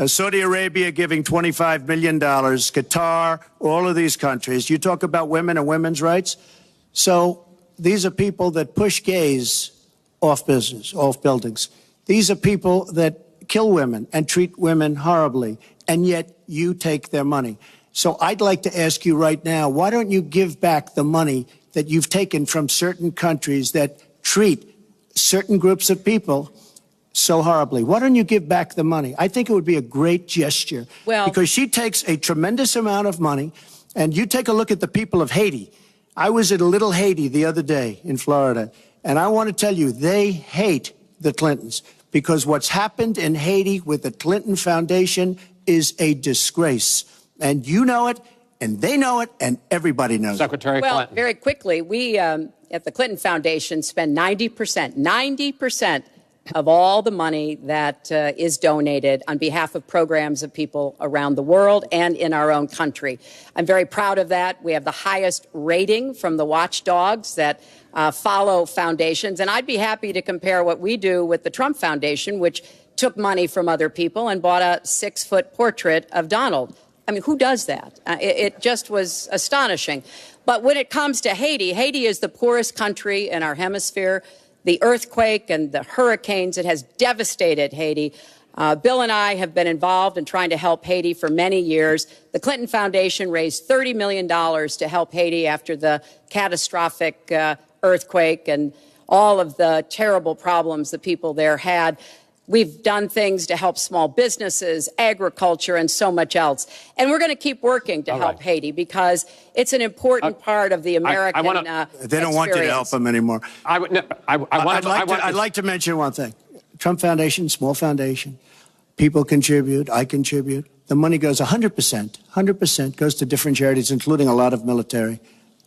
S3: Saudi Arabia giving $25 million, Qatar, all of these countries. You talk about women and women's rights. So these are people that push gays off buildings. These are people that kill women and treat women horribly, and yet you take their money. So I'd like to ask you right now, why don't you give back the money that you've taken from certain countries that treat certain groups of people so horribly? Why don't you give back the money? I think it would be a great gesture.
S2: Well,
S3: because she takes a tremendous amount of money, and you take a look at the people of Haiti. I was at a little Haiti the other day in Florida, and I want to tell you, they hate the Clintons because what's happened in Haiti with the Clinton Foundation is a disgrace. And you know it, and they know it, and everybody knows
S1: Secretary
S3: it.
S1: Clinton.
S2: Well, very quickly, we at the Clinton Foundation spend 90% of all the money that is donated on behalf of programs of people around the world and in our own country. I'm very proud of that. We have the highest rating from the watchdogs that follow foundations. And I'd be happy to compare what we do with the Trump Foundation, which took money from other people and bought a 6-foot portrait of Donald. I mean, who does that? It just was astonishing. But when it comes to Haiti, Haiti is the poorest country in our hemisphere. The earthquake and the hurricanes, it has devastated Haiti. Bill and I have been involved in trying to help Haiti for many years. The Clinton Foundation raised $30 million to help Haiti after the catastrophic earthquake and all of the terrible problems the people there had. We've done things to help small businesses, agriculture, and so much else. And we're going to keep working to help Haiti because it's an important part of the American
S3: They don't want you to help them anymore. I'd like to mention one thing. Trump Foundation, small foundation. People contribute. I contribute. The money goes 100% goes to different charities, including a lot of military.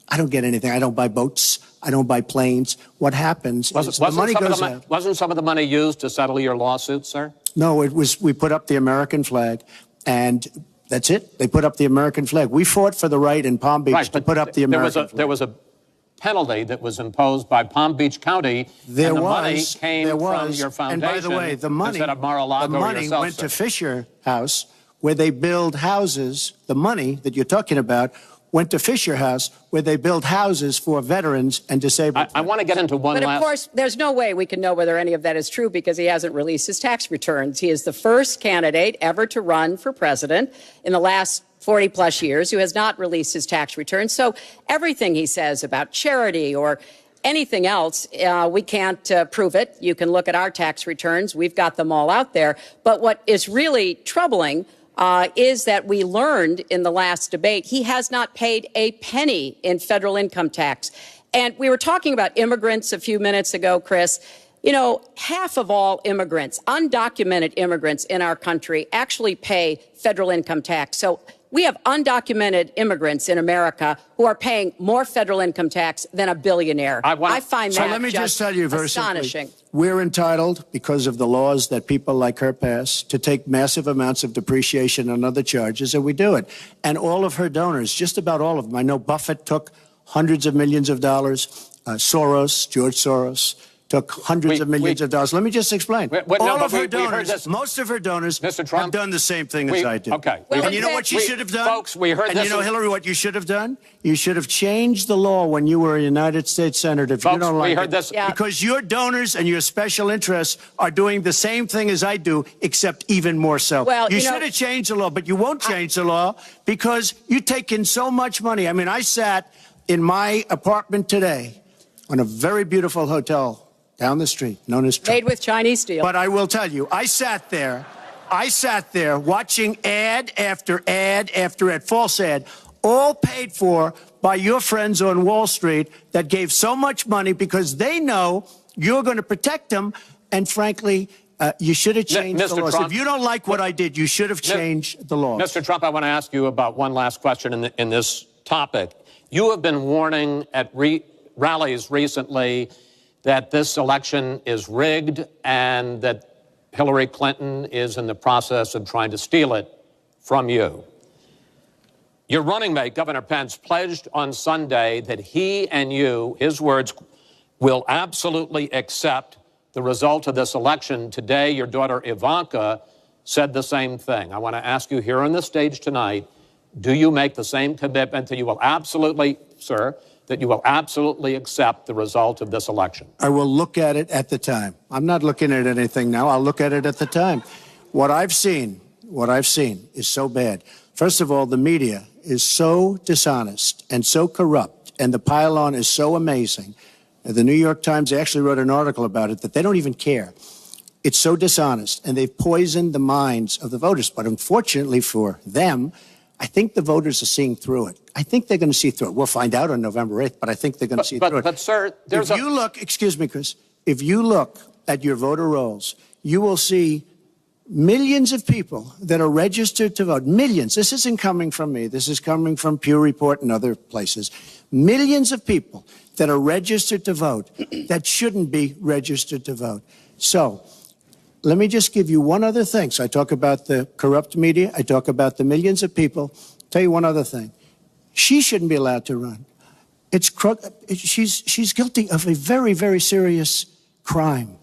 S3: I don't get anything. I don't buy boats. I don't buy planes. What happens is the money goes out.
S1: Wasn't some of the money used to settle your lawsuit, sir?
S3: No, it was. We put up the American flag, and that's it. They put up the American flag. We fought for the right in Palm Beach to put up the American flag.
S1: There was a penalty that was imposed by Palm Beach County, and the money came from your foundation.
S3: And by the way, the money
S1: yourself,
S3: went to Fisher House, where they build houses. The money that you're talking about went to Fisher House, where they build houses for veterans and disabled.
S1: I want to get into one
S2: But
S1: last...
S2: of course, there's no way we can know whether any of that is true because he hasn't released his tax returns. He is the first candidate ever to run for president in the last 40-plus years who has not released his tax returns. So everything he says about charity or anything else, we can't prove it. You can look at our tax returns. We've got them all out there. But what is really troubling is that we learned in the last debate he has not paid a penny in federal income tax. And we were talking about immigrants a few minutes ago, Chris. You know, half of all immigrants, undocumented immigrants in our country, actually pay federal income tax. So we have undocumented immigrants in America who are paying more federal income tax than a billionaire. I find that
S3: so let me just tell you very
S2: astonishing.
S3: Simply, we're entitled, because of the laws that people like her pass, to take massive amounts of depreciation and other charges, and we do it. And all of her donors, just about all of them, I know Buffett took hundreds of millions of dollars, George Soros, took hundreds of millions of dollars. Let me just explain. All of her donors, most of her donors have done the same thing as I did.
S1: Okay.
S3: Well, and you know what she should have done?
S1: Folks, we heard
S3: and
S1: this.
S3: You know, Hillary, what you should have done? You should have changed the law when you were a United States Senator. If
S1: folks,
S3: you don't like
S1: we heard
S3: it.
S1: This.
S2: Yeah.
S3: Because your donors and your special interests are doing the same thing as I do, except even more so.
S2: Well,
S3: you should have changed the law, but you won't change the law because you take in so much money. I mean, I sat in my apartment today on a very beautiful hotel down the street, known as Trump.
S2: Made with Chinese steel.
S3: But I will tell you, I sat there watching ad after ad after ad, false ad, all paid for by your friends on Wall Street that gave so much money because they know you're going to protect them. And frankly, you should have changed the laws. If you don't like what I did, you should have changed the laws.
S1: Mr. Trump, I want to ask you about one last question in this topic. You have been warning at rallies recently that this election is rigged and that Hillary Clinton is in the process of trying to steal it from you. Your running mate, Governor Pence, pledged on Sunday that he and you, his words, will absolutely accept the result of this election. Today, your daughter Ivanka said the same thing. I want to ask you here on the stage tonight, do you make the same commitment that you will absolutely, sir, that you will absolutely accept the result of this election?
S3: I will look at it at the time. I'm not looking at anything now. I'll look at it at the time. What I've seen is so bad. First of all, the media is so dishonest and so corrupt, and the pile-on is so amazing. The New York Times actually wrote an article about it that they don't even care. It's so dishonest, and they've poisoned the minds of the voters. But unfortunately for them, I think the voters are seeing through it. I think they're going to see through it. We'll find out on November 8th, but I think they're going to see through it.
S1: But, sir, there's
S3: you look, excuse me, Chris, if you look at your voter rolls, you will see millions of people that are registered to vote. Millions. This isn't coming from me. This is coming from Pew Report and other places. Millions of people that are registered to vote that shouldn't be registered to vote. So let me just give you one other thing. So I talk about the corrupt media. I talk about the millions of people. Tell you one other thing. She shouldn't be allowed to run. She's guilty of a very, very serious crime.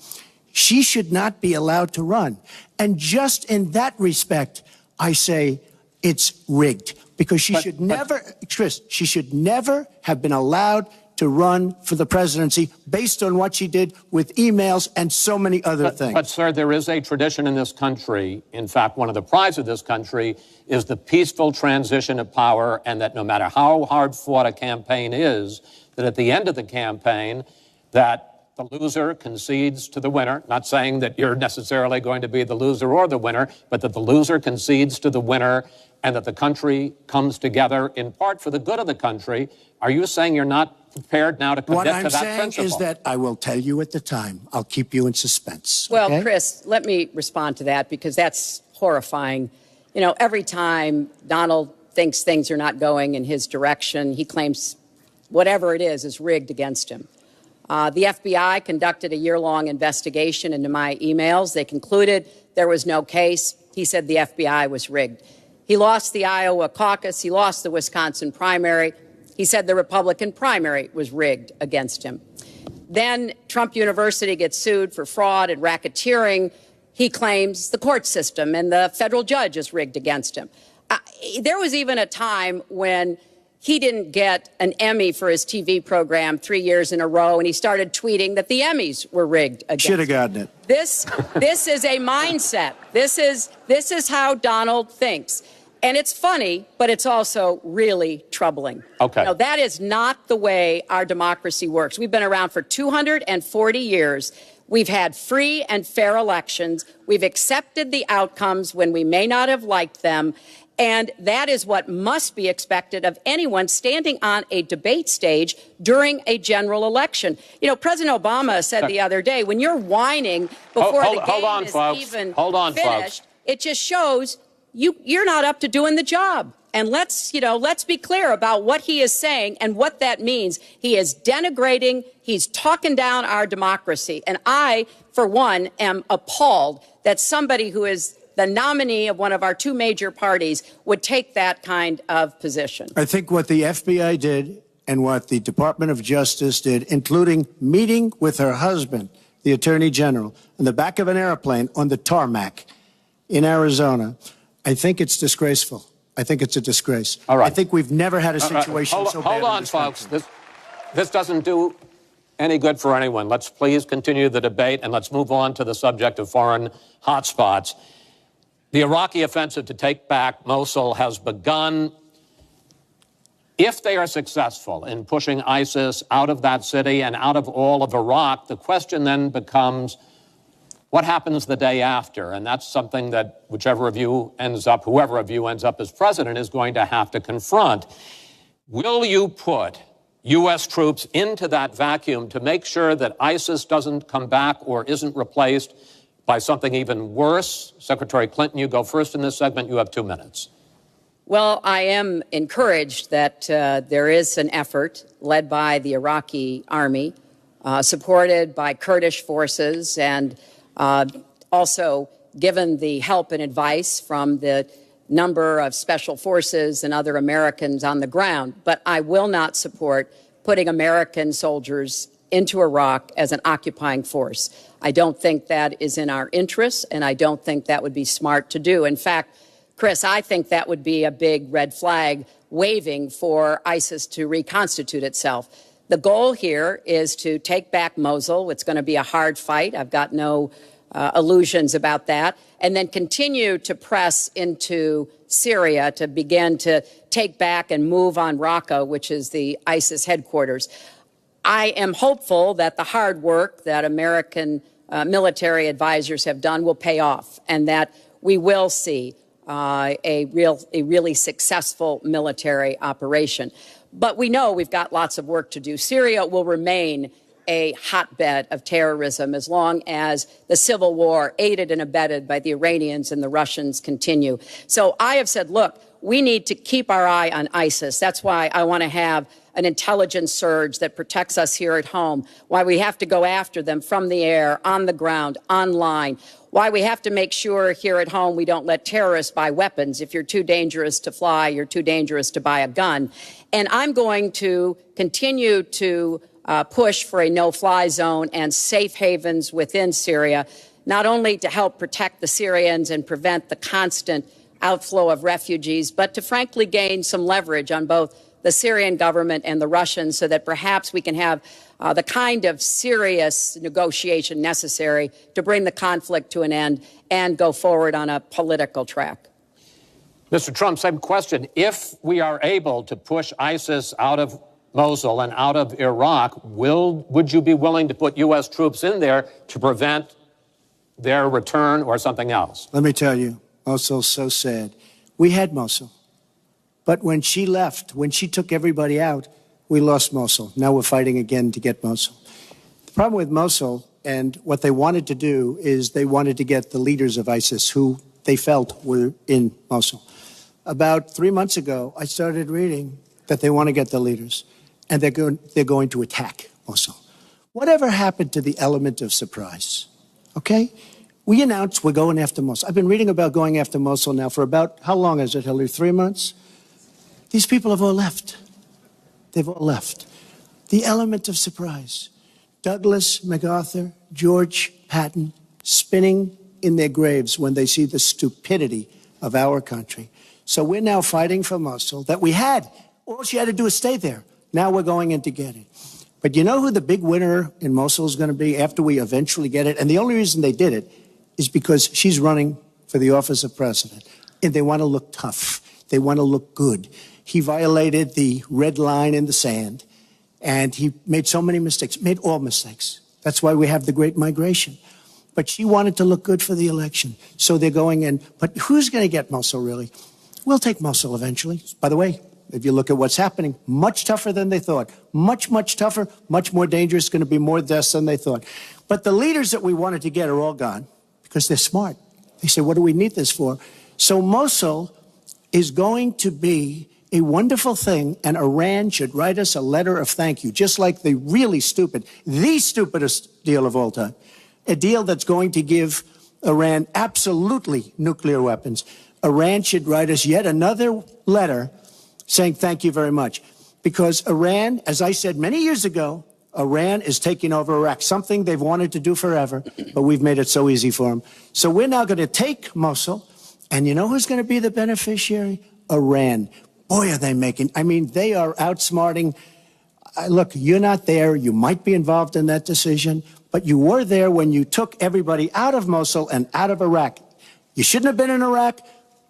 S3: She should not be allowed to run. And just in that respect, I say it's rigged because she should never have been allowed to run for the presidency based on what she did with emails and so many other things.
S1: But, sir, there is a tradition in this country. In fact, one of the prides of this country is the peaceful transition of power, and that no matter how hard fought a campaign is, that at the end of the campaign, that the loser concedes to the winner. Not saying that you're necessarily going to be the loser or the winner, but that the loser concedes to the winner and that the country comes together in part for the good of the country. Are you saying you're not prepared now to commit to that principle?
S3: What I'm saying is that I will tell you at the time. I'll keep you in suspense.
S2: Well,
S3: okay?
S2: Chris, let me respond to that because that's horrifying. You know, every time Donald thinks things are not going in his direction, he claims whatever it is rigged against him. The FBI conducted a year-long investigation into my emails. They concluded there was no case. He said the FBI was rigged. He lost the Iowa caucus. He lost the Wisconsin primary. He said the Republican primary was rigged against him. Then Trump University gets sued for fraud and racketeering. He claims the court system and the federal judge is rigged against him. There was even a time when he didn't get an Emmy for his TV program 3 years in a row, and he started tweeting that the Emmys were rigged against him.
S3: Should have gotten it.
S2: This is a mindset. This is how Donald thinks. And it's funny, but it's also really troubling.
S1: Okay.
S2: Now, that is not the way our democracy works. We've been around for 240 years. We've had free and fair elections. We've accepted the outcomes when we may not have liked them. And that is what must be expected of anyone standing on a debate stage during a general election. You know, President Obama said the other day, when you're whining before the game is even finished, it just shows you're not up to doing the job. And let's be clear about what he is saying and what that means. He is denigrating, he's talking down our democracy. And I, for one, am appalled that somebody who is the nominee of one of our two major parties would take that kind of position.
S3: I think what the FBI did and what the Department of Justice did, including meeting with her husband, the Attorney General, in the back of an airplane on the tarmac in Arizona, I think it's disgraceful. I think it's a disgrace.
S1: All right.
S3: I think we've never had a situation so bad.
S1: Hold on, folks. This doesn't do any good for anyone. Let's please continue the debate, and let's move on to the subject of foreign hotspots. The Iraqi offensive to take back Mosul has begun. If they are successful in pushing ISIS out of that city and out of all of Iraq, the question then becomes, what happens the day after? And that's something that whoever of you ends up as president is going to have to confront. Will you put U.S. troops into that vacuum to make sure that ISIS doesn't come back or isn't replaced by something even worse? Secretary Clinton, you go first in this segment. You have 2 minutes.
S2: Well, I am encouraged that there is an effort led by the Iraqi army, supported by Kurdish forces, and also given the help and advice from the number of special forces and other Americans on the ground. But I will not support putting American soldiers into Iraq as an occupying force. I don't think that is in our interests, and I don't think that would be smart to do. In fact, Chris, I think that would be a big red flag waving for ISIS to reconstitute itself. The goal here is to take back Mosul. It's going to be a hard fight. I've got no illusions about that. And then continue to press into Syria to begin to take back and move on Raqqa, which is the ISIS headquarters. I am hopeful that the hard work that American military advisors have done will pay off, and that we will see a really successful military operation. But we know we've got lots of work to do. Syria will remain a hotbed of terrorism as long as the civil war, aided and abetted by the Iranians and the Russians, continue. So I have said, look, we need to keep our eye on ISIS. That's why I want to have an intelligence surge that protects us here at home, why we have to go after them from the air, on the ground, online, why we have to make sure here at home we don't let terrorists buy weapons. If you're too dangerous to fly, you're too dangerous to buy a gun. And I'm going to continue to push for a no-fly zone and safe havens within Syria, not only to help protect the Syrians and prevent the constant outflow of refugees, but to frankly gain some leverage on both the Syrian government and the Russians so that perhaps we can have the kind of serious negotiation necessary to bring the conflict to an end and go forward on a political track.
S1: Mr. Trump, same question. If we are able to push ISIS out of Mosul and out of Iraq, would you be willing to put U.S. troops in there to prevent their return or something else?
S3: Let me tell you, Mosul's so sad. We had Mosul. But when she left, when she took everybody out, we lost Mosul. Now we're fighting again to get Mosul. The problem with Mosul and what they wanted to do is they wanted to get the leaders of ISIS who they felt were in Mosul. About 3 months ago, I started reading that they want to get the leaders and they're going to attack Mosul. Whatever happened to the element of surprise? Okay? We announced we're going after Mosul. I've been reading about going after Mosul now for about, how long is it, Hillary? 3 months? These people have all left. They've all left. The element of surprise. Douglas MacArthur, George Patton, spinning in their graves when they see the stupidity of our country. So we're now fighting for Mosul that we had All she had to do is stay there. Now we're going in to get it. But you know who the big winner in Mosul is going to be after we eventually get it? And the only reason they did it is because she's running for the office of president. And they want to look tough. They want to look good. He violated the red line in the sand. And he made so many mistakes, made all mistakes. That's why we have the Great Migration. But she wanted to look good for the election. So they're going in. But who's going to get Mosul, really? We'll take Mosul eventually. By the way, if you look at what's happening, much tougher than they thought. Much, much tougher, much more dangerous, going to be more deaths than they thought. But the leaders that we wanted to get are all gone because they're smart. They say, what do we need this for? So Mosul is going to be a wonderful thing, and Iran should write us a letter of thank you, just like the really stupid, the stupidest deal of all time, a deal that's going to give Iran absolutely nuclear weapons. Iran should write us yet another letter saying thank you very much. Because Iran, as I said many years ago, Iran is taking over Iraq, something they've wanted to do forever, but we've made it so easy for them. So we're now going to take Mosul, and you know who's going to be the beneficiary? Iran. Boy, are they making, I mean, they are outsmarting. Look, you're not there. You might be involved in that decision, but you were there when you took everybody out of Mosul and out of Iraq. You shouldn't have been in Iraq,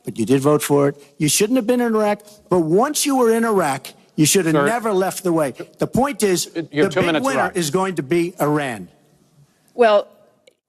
S3: but you did vote for it. You shouldn't have been in Iraq, but once you were in Iraq, you should have never left the way. The point is, the big winner is going to be Iran.
S2: Well,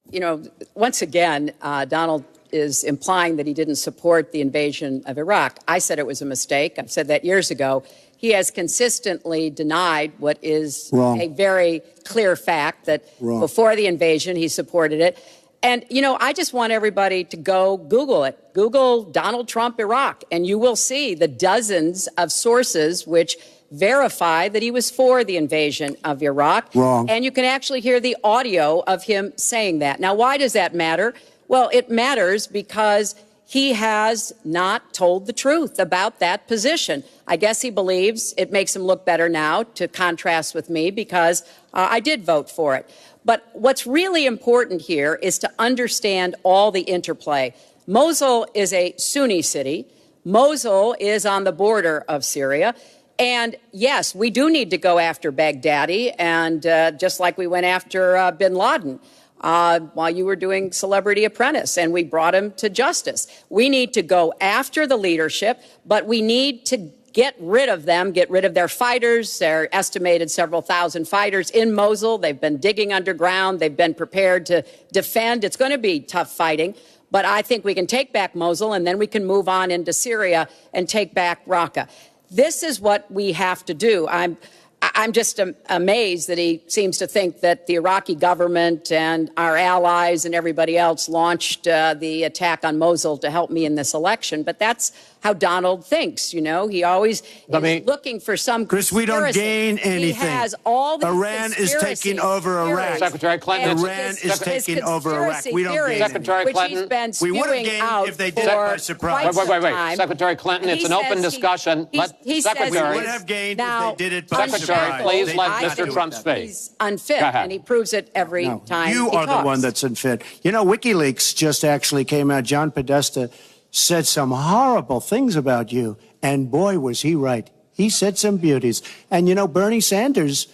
S2: you know, once again, Donald is implying that he didn't support the invasion of Iraq. I said it was a mistake. I've said that years ago. He has consistently denied what is a very clear fact, that before the invasion, he supported it. And, you know, I just want everybody to go Google it. Google Donald Trump Iraq, and you will see the dozens of sources which verify that he was for the invasion of Iraq. And you can actually hear the audio of him saying that. Now, why does that matter? Well, it matters because he has not told the truth about that position. I guess he believes it makes him look better now, to contrast with me, because I did vote for it. But what's really important here is to understand all the interplay. Mosul is a Sunni city. Mosul is on the border of Syria. And yes, we do need to go after Baghdadi, and just like we went after bin Laden while you were doing Celebrity Apprentice, and we brought him to justice. We need to go after the leadership, but we need to get rid of them, get rid of their fighters. They're estimated several thousand fighters in Mosul. They've been digging underground. They've been prepared to defend. It's going to be tough fighting, but I think we can take back Mosul, and then we can move on into Syria and take back Raqqa. This is what we have to do. I'm just amazed that he seems to think that the Iraqi government and our allies and everybody else launched the attack on Mosul to help me in this election. But that's how Donald thinks, you know. He always is looking for some
S3: Chris, we don't gain anything.
S2: He has all the
S3: Iran is taking over Iraq.
S1: Secretary Clinton.
S3: Iran is taking over Iraq. We don't gain
S1: Secretary Clinton.
S3: We would have gained if they did it by surprise.
S1: Wait. Secretary Clinton, it's an open discussion.
S3: Secretary, we would have gained if they did it by surprise.
S1: Secretary, please let Mr. Trump speak.
S2: He's unfit, and he proves it every time
S3: you
S2: he
S3: are
S2: talks.
S3: the one that's unfit. You know, WikiLeaks just actually came out. John Podesta said some horrible things about you, and boy, was he right. He said some beauties. And, you know, Bernie Sanders,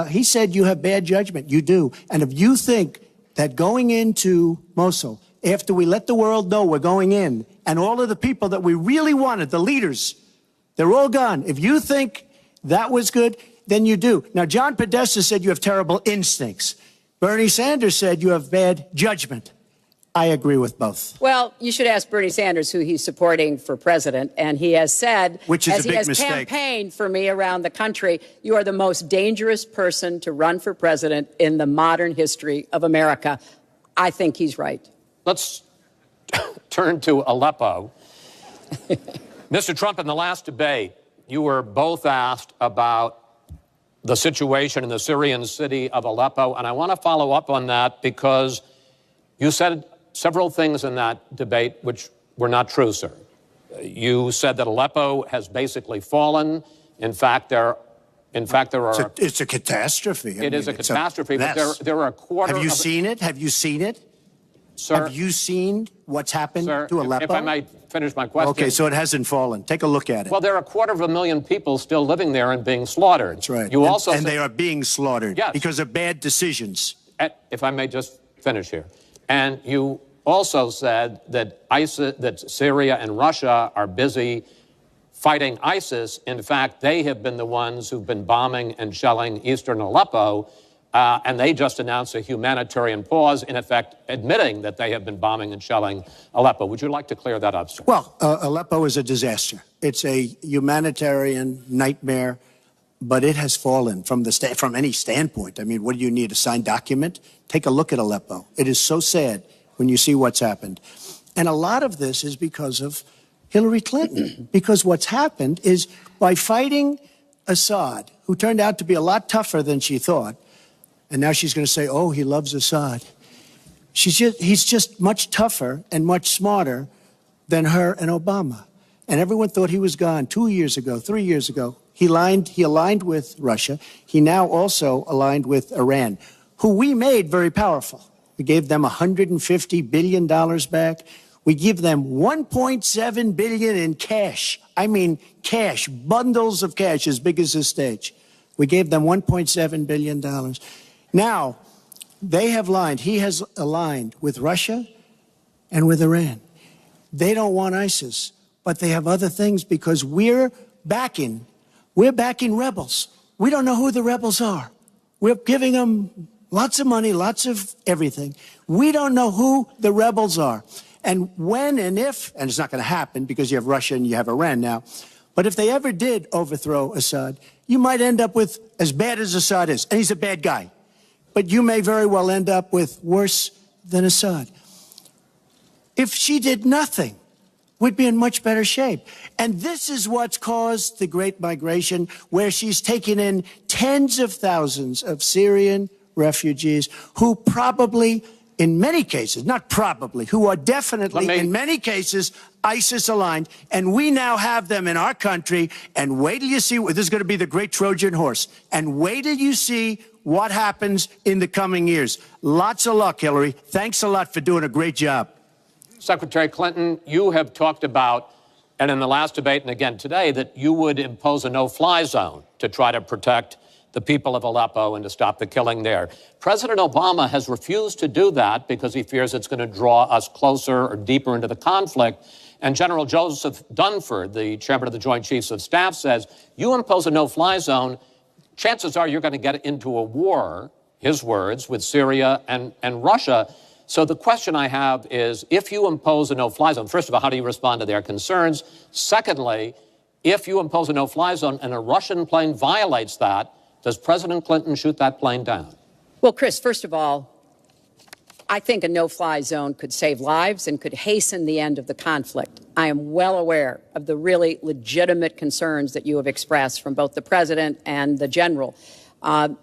S3: he said you have bad judgment. You do. And if you think that going into Mosul, after we let the world know we're going in, and all of the people that we really wanted, the leaders, they're all gone. If you think that was good, then you do. Now, John Podesta said you have terrible instincts. Bernie Sanders said you have bad judgment. I agree with both.
S2: Well, you should ask Bernie Sanders who he's supporting for president, and he has said,
S3: which is
S2: as he has campaigned for me around the country, you are the most dangerous person to run for president in the modern history of America. I think he's right.
S1: Let's turn to Aleppo. Mr. Trump, in the last debate, you were both asked about the situation in the Syrian city of Aleppo, and I want to follow up on that because you said several things in that debate which were not true, sir. You said that Aleppo has basically fallen. In fact, there are.
S3: It's a catastrophe.
S1: It is a catastrophe, but there are a quarter.
S3: Have you seen it? Have you seen it?
S1: Sir,
S3: have you seen what's happened to Aleppo?
S1: If I might finish my question.
S3: Okay, so it hasn't fallen. Take a look at it.
S1: Well, there are 250,000 people still living there and being slaughtered.
S3: That's right.
S1: You
S3: And they are being slaughtered because of bad decisions.
S1: If I may just finish here. And you also said that Syria and Russia are busy fighting ISIS. In fact, they have been the ones who've been bombing and shelling eastern Aleppo. And they just announced a humanitarian pause, in effect, admitting that they have been bombing and shelling Aleppo. Would you like to clear that up, sir?
S3: Well, Aleppo is a disaster. It's a humanitarian nightmare, but it has fallen from any standpoint. I mean, what do you need, a signed document? Take a look at Aleppo. It is so sad when you see what's happened. And a lot of this is because of Hillary Clinton, because what's happened is by fighting Assad, who turned out to be a lot tougher than she thought, and now she's going to say, oh, he loves Assad. He's just much tougher and much smarter than her and Obama. And everyone thought he was gone 2 years ago, 3 years ago. He aligned with Russia. He now also aligned with Iran, who we made very powerful. We gave them $150 billion back. We give them $1.7 billion in cash. I mean cash, bundles of cash as big as this stage. We gave them $1.7 billion. Now, they have aligned. He has aligned with Russia and with Iran. They don't want ISIS, but they have other things because we're backing rebels. We don't know who the rebels are. We're giving them lots of money, lots of everything. We don't know who the rebels are. And when and if, and it's not going to happen because you have Russia and you have Iran now, but if they ever did overthrow Assad, you might end up with as bad as Assad is, and he's a bad guy. But you may very well end up with worse than Assad. If she did nothing, we'd be in much better shape. And this is what's caused the Great Migration, where she's taken in tens of thousands of Syrian refugees who probably, in many cases, not probably, who are definitely, in many cases, ISIS aligned. And we now have them in our country. And wait till you see, this is going to be the great Trojan horse. And wait till you see what happens in the coming years. Lots of luck, Hillary. Thanks a lot for doing a great job.
S1: Secretary Clinton, you have talked about, and in the last debate and again today, that you would impose a no-fly zone to try to protect the people of Aleppo and to stop the killing there. President Obama has refused to do that because he fears it's going to draw us closer or deeper into the conflict. And General Joseph Dunford, the chairman of the Joint Chiefs of Staff, says, you impose a no-fly zone, chances are you're going to get into a war, his words, with Syria and Russia. So the question I have is, if you impose a no-fly zone, first of all, how do you respond to their concerns? Secondly, if you impose a no-fly zone and a Russian plane violates that, does President Clinton shoot that plane down?
S2: Well, Chris, first of all, I think a no-fly zone could save lives and could hasten the end of the conflict. I am well aware of the really legitimate concerns that you have expressed from both the president and the general.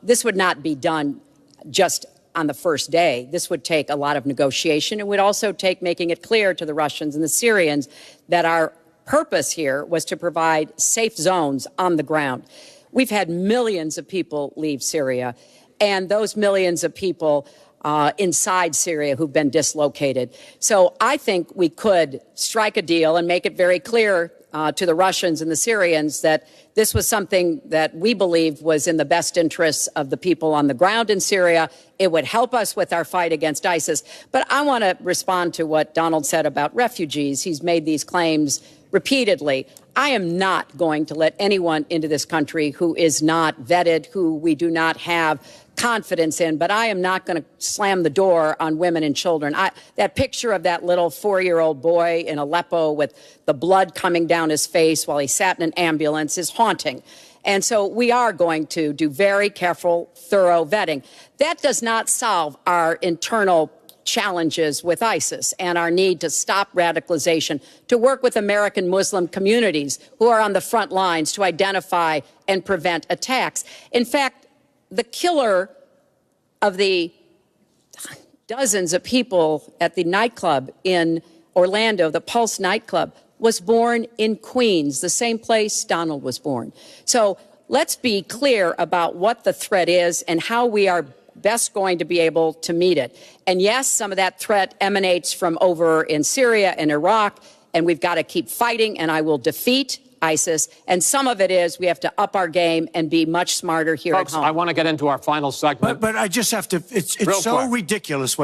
S2: This would not be done just on the first day. This would take a lot of negotiation. It would also take making it clear to the Russians and the Syrians that our purpose here was to provide safe zones on the ground. We've had millions of people leave Syria, and those millions of people inside Syria who've been dislocated. So I think we could strike a deal and make it very clear to the Russians and the Syrians that this was something that we believed was in the best interests of the people on the ground in Syria. It would help us with our fight against ISIS. But I want to respond to what Donald said about refugees. He's made these claims repeatedly. I am not going to let anyone into this country who is not vetted, who we do not have confidence in, but I am not going to slam the door on women and children. That picture of that little 4-year-old boy in Aleppo with the blood coming down his face while he sat in an ambulance is haunting. And so we are going to do very careful, thorough vetting. That does not solve our internal challenges with ISIS and our need to stop radicalization, to work with American Muslim communities who are on the front lines to identify and prevent attacks. In fact, the killer of the dozens of people at the nightclub in Orlando, the Pulse nightclub, was born in Queens, the same place Donald was born. So let's be clear about what the threat is and how we are best going to be able to meet it. And yes, some of that threat emanates from over in Syria and Iraq and we've got to keep fighting, and I will defeat ISIS. And some of it is we have to up our game and be much smarter here
S1: Folks,
S2: at home.
S1: I want to get into our final segment.
S3: But I just have to, it's
S1: Real
S3: so
S1: quick.
S3: ridiculous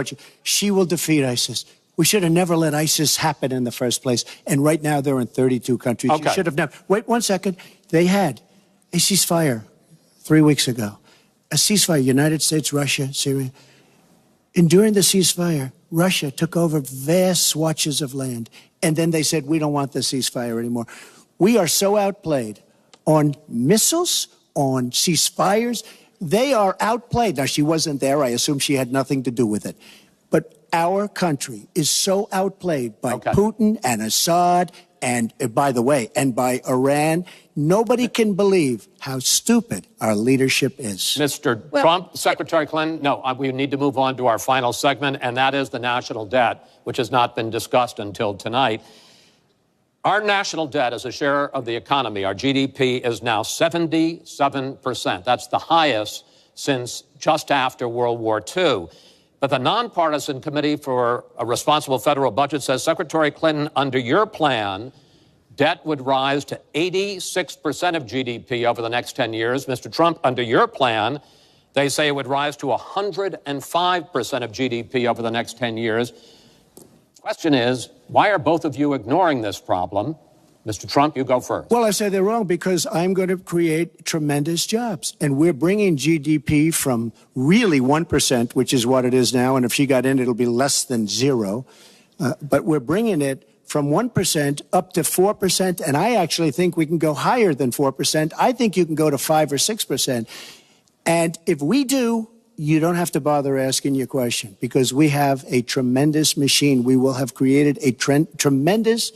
S3: she will defeat ISIS. We should have never let ISIS happen in the first place. And right now they're in 32 countries.
S1: Okay.
S3: You should have never. Wait 1 second. They had a ceasefire 3 weeks ago. A ceasefire, United States, Russia, Syria. And during the ceasefire, Russia took over vast swatches of land. And then they said, we don't want the ceasefire anymore. We are so outplayed on missiles, on ceasefires. They are outplayed. Now, she wasn't there. I assume she had nothing to do with it. But our country is so outplayed by Putin and Assad and, by the way, and by Iran. Nobody can believe how stupid our leadership is.
S1: Mr. Trump, Secretary Clinton, no, we need to move on to our final segment, and that is the national debt, which has not been discussed until tonight. Our national debt as a share of the economy, our GDP, is now 77%. That's the highest since just after World War II. But the nonpartisan Committee for a Responsible Federal Budget says, Secretary Clinton, under your plan, debt would rise to 86% of GDP over the next 10 years. Mr. Trump, under your plan, they say it would rise to 105% of GDP over the next 10 years. The question is, why are both of you ignoring this problem? Mr. Trump, you go first.
S3: Well, I say they're wrong because I'm going to create tremendous jobs. And we're bringing GDP from really 1%, which is what it is now. And if she got in, it'll be less than zero. But we're bringing it from 1% up to 4%. And I actually think we can go higher than 4%. I think you can go to 5 or 6%. And if we do, you don't have to bother asking your question because we have a tremendous machine. We will have created a tremendous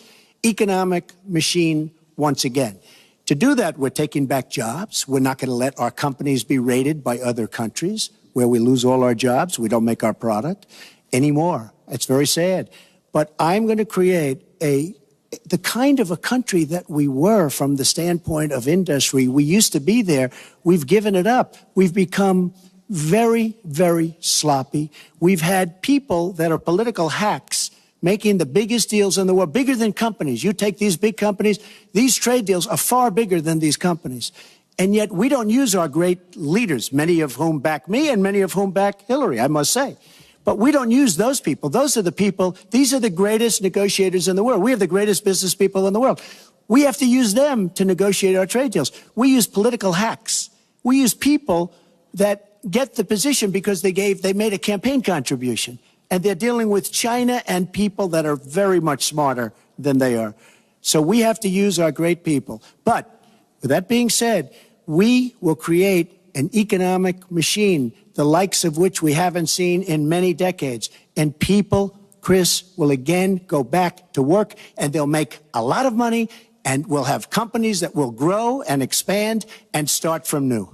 S3: economic machine once again. To do that, we're taking back jobs. We're not going to let our companies be raided by other countries where we lose all our jobs. We don't make our product anymore. It's very sad. But I'm going to create the kind of a country that we were from the standpoint of industry. We used to be there. We've given it up. We've become very, very sloppy. We've had people that are political hacks making the biggest deals in the world, bigger than companies. You take these big companies, these trade deals are far bigger than these companies. And yet we don't use our great leaders, many of whom back me and many of whom back Hillary, I must say. But we don't use those people. Those are the people, these are the greatest negotiators in the world. We have the greatest business people in the world. We have to use them to negotiate our trade deals. We use political hacks. We use people that get the position because they made a campaign contribution. And they're dealing with China and people that are very much smarter than they are. So we have to use our great people. But with that being said, we will create an economic machine, the likes of which we haven't seen in many decades. And people, Chris, will again go back to work, and they'll make a lot of money, and we'll have companies that will grow and expand and start from new.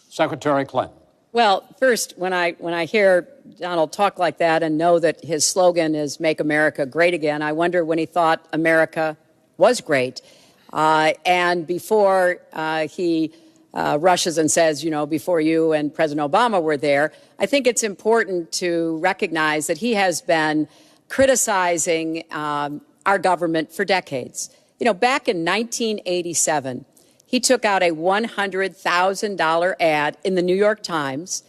S1: Secretary Clinton.
S2: Well, first, when I hear Donald talk like that and know that his slogan is "Make America Great Again," I wonder when he thought America was great. And before he rushes and says, you know, before you and President Obama were there, I think it's important to recognize that he has been criticizing our government for decades. You know, back in 1987, he took out a $100,000 ad in the New York Times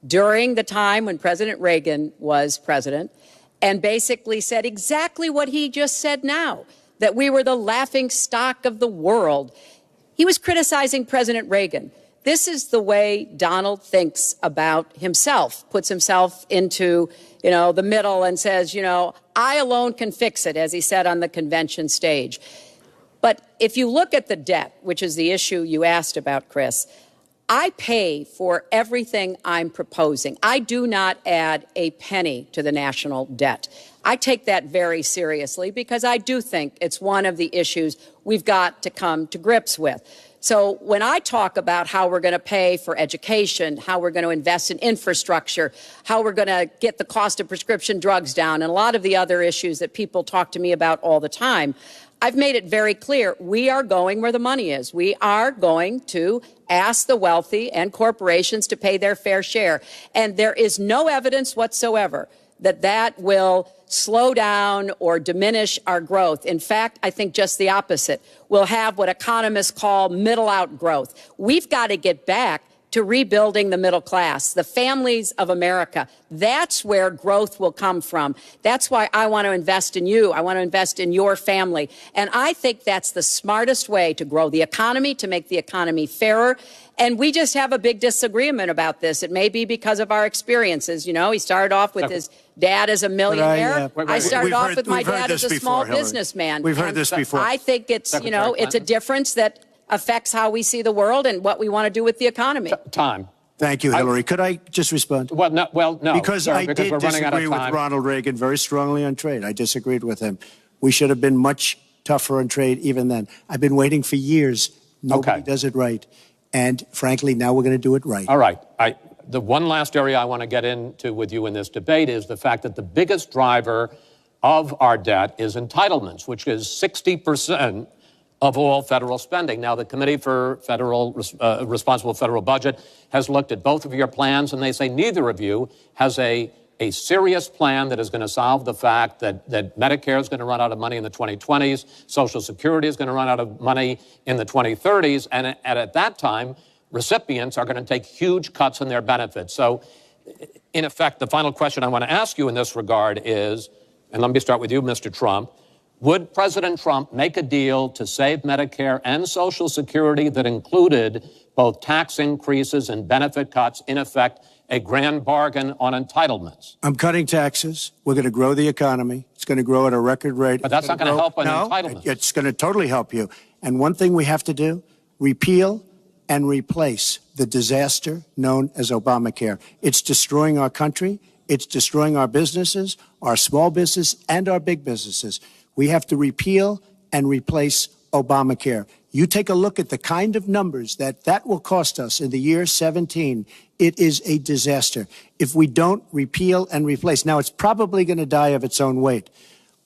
S2: during the time when President Reagan was president and basically said exactly what he just said now, that we were the laughing stock of the world. He was criticizing President Reagan. This is the way Donald thinks about himself, puts himself into, you know, the middle and says, you know, I alone can fix it, as he said on the convention stage. But if you look at the debt, which is the issue you asked about, Chris, I pay for everything I'm proposing. I do not add a penny to the national debt. I take that very seriously because I do think it's one of the issues we've got to come to grips with. So when I talk about how we're going to pay for education, how we're going to invest in infrastructure, how we're going to get the cost of prescription drugs down, and a lot of the other issues that people talk to me about all the time, I've made it very clear we are going where the money is. We are going to ask the wealthy and corporations to pay their fair share. And there is no evidence whatsoever that will slow down or diminish our growth. In fact, I think just the opposite. We'll have what economists call middle-out growth. We've got to get back to rebuilding the middle class, the families of America. That's where growth will come from. That's why I want to invest in you. I want to invest in your family. And I think that's the smartest way to grow the economy, to make the economy fairer. And we just have a big disagreement about this. It may be because of our experiences. You know, he started off with his dad as a millionaire. I started off with my dad as a small businessman.
S3: We've heard this before.
S2: I think it's, you know, it's a difference that affects how we see the world and what we want to do with the economy.
S1: Time.
S3: Thank you, Hillary. Could I just respond?
S1: Well, no.
S3: Because
S1: sir,
S3: I
S1: because
S3: did
S1: we're running out of
S3: disagree with
S1: time.
S3: Ronald Reagan very strongly on trade. I disagreed with him. We should have been much tougher on trade even then. I've been waiting for years. Nobody does it right. And frankly, now we're going to do it right.
S1: All right. The one last area I want to get into with you in this debate is the fact that the biggest driver of our debt is entitlements, which is 60% of all federal spending. Now, the Committee for Responsible Federal Budget has looked at both of your plans, and they say neither of you has a serious plan that is going to solve the fact that Medicare is going to run out of money in the 2020s, Social Security is going to run out of money in the 2030s, and at that time, recipients are going to take huge cuts in their benefits. So, in effect, the final question I want to ask you in this regard is, and let me start with you, Mr. Trump, would President Trump make a deal to save Medicare and Social Security that included both tax increases and benefit cuts, in effect, a grand bargain on entitlements?
S3: I'm cutting taxes. We're going to grow the economy. It's going to grow at a record rate.
S1: But that's not going to help on entitlements.
S3: It's going to totally help you. And one thing we have to do, repeal and replace the disaster known as Obamacare. It's destroying our country. It's destroying our businesses, our small business, and our big businesses. We have to repeal and replace Obamacare. You take a look at the kind of numbers that will cost us in the year 17. It is a disaster if we don't repeal and replace. Now, it's probably going to die of its own weight,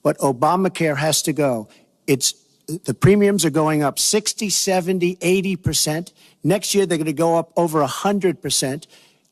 S3: but Obamacare has to go. The premiums are going up 60, 70, 80%. Next year, they're going to go up over 100%.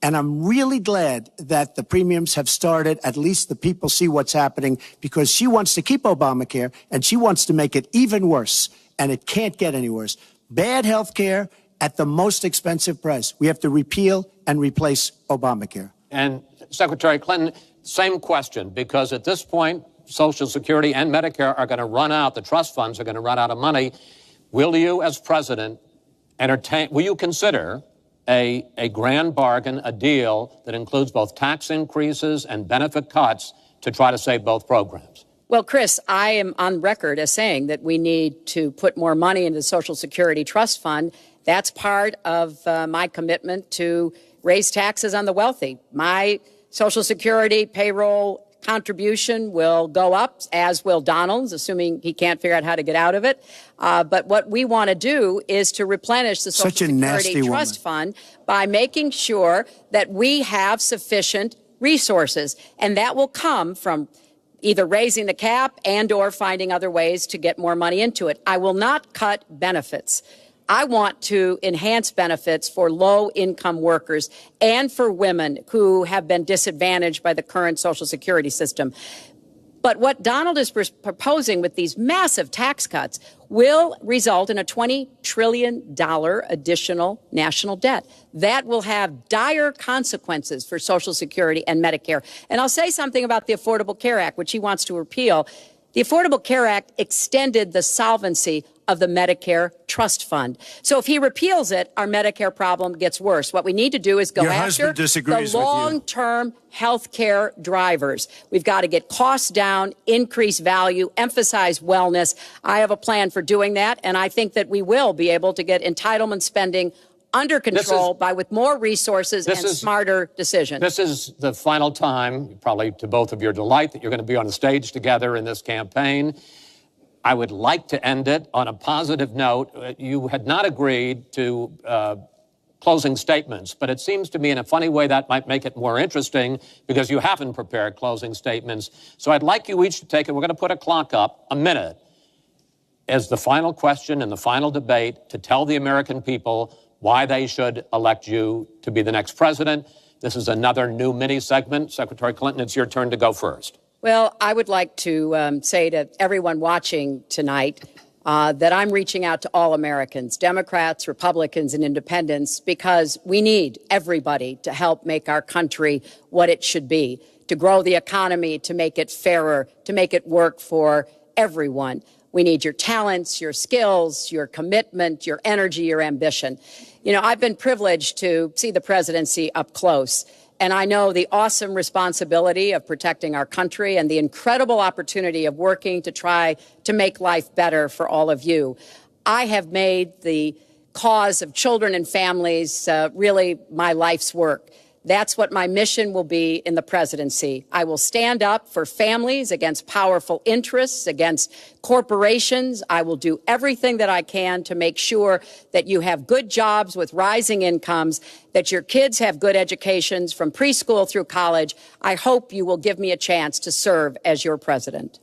S3: And I'm really glad that the premiums have started. At least the people see what's happening, because she wants to keep Obamacare and she wants to make it even worse. And it can't get any worse. Bad health care at the most expensive price. We have to repeal and replace Obamacare.
S1: And Secretary Clinton, same question, because at this point, Social Security and Medicare are going to run out. The trust funds are going to run out of money. Will you, as president, will you consider a grand bargain, a deal that includes both tax increases and benefit cuts to try to save both programs?
S2: Well, Chris, I am on record as saying that we need to put more money into the Social Security Trust Fund. That's part of my commitment to raise taxes on the wealthy. My Social Security payroll contribution will go up, as will Donald's, assuming he can't figure out how to get out of it. But what we want to do is to replenish the Social Security Trust Fund by making sure that we have sufficient resources. And that will come from either raising the cap and or finding other ways to get more money into it. I will not cut benefits. I want to enhance benefits for low-income workers and for women who have been disadvantaged by the current Social Security system. But what Donald is proposing with these massive tax cuts will result in a $20 trillion additional national debt. That will have dire consequences for Social Security and Medicare. And I'll say something about the Affordable Care Act, which he wants to repeal. The Affordable Care Act extended the solvency of the Medicare Trust Fund. So if he repeals it, our Medicare problem gets worse. What we need to do is go after the long-term health care drivers. We've got to get costs down, increase value, emphasize wellness. I have a plan for doing that, and I think that we will be able to get entitlement spending under control with more resources and smarter decisions.
S1: This is the final time, probably to both of your delight, that you're going to be on the stage together in this campaign. I would like to end it on a positive note. You had not agreed to closing statements, but it seems to me in a funny way that might make it more interesting because you haven't prepared closing statements. So I'd like you each to take it. We're going to put a clock up, a minute, as the final question in the final debate to tell the American people why they should elect you to be the next president. This is another new mini segment. Secretary Clinton, it's your turn to go first.
S2: Well, I would like to say to everyone watching tonight that I'm reaching out to all Americans, Democrats, Republicans, and independents, because we need everybody to help make our country what it should be, to grow the economy, to make it fairer, to make it work for everyone. We need your talents, your skills, your commitment, your energy, your ambition. You know, I've been privileged to see the presidency up close, and I know the awesome responsibility of protecting our country and the incredible opportunity of working to try to make life better for all of you. I have made the cause of children and families really my life's work. That's what my mission will be in the presidency. I will stand up for families against powerful interests, against corporations. I will do everything that I can to make sure that you have good jobs with rising incomes, that your kids have good educations from preschool through college. I hope you will give me a chance to serve as your president.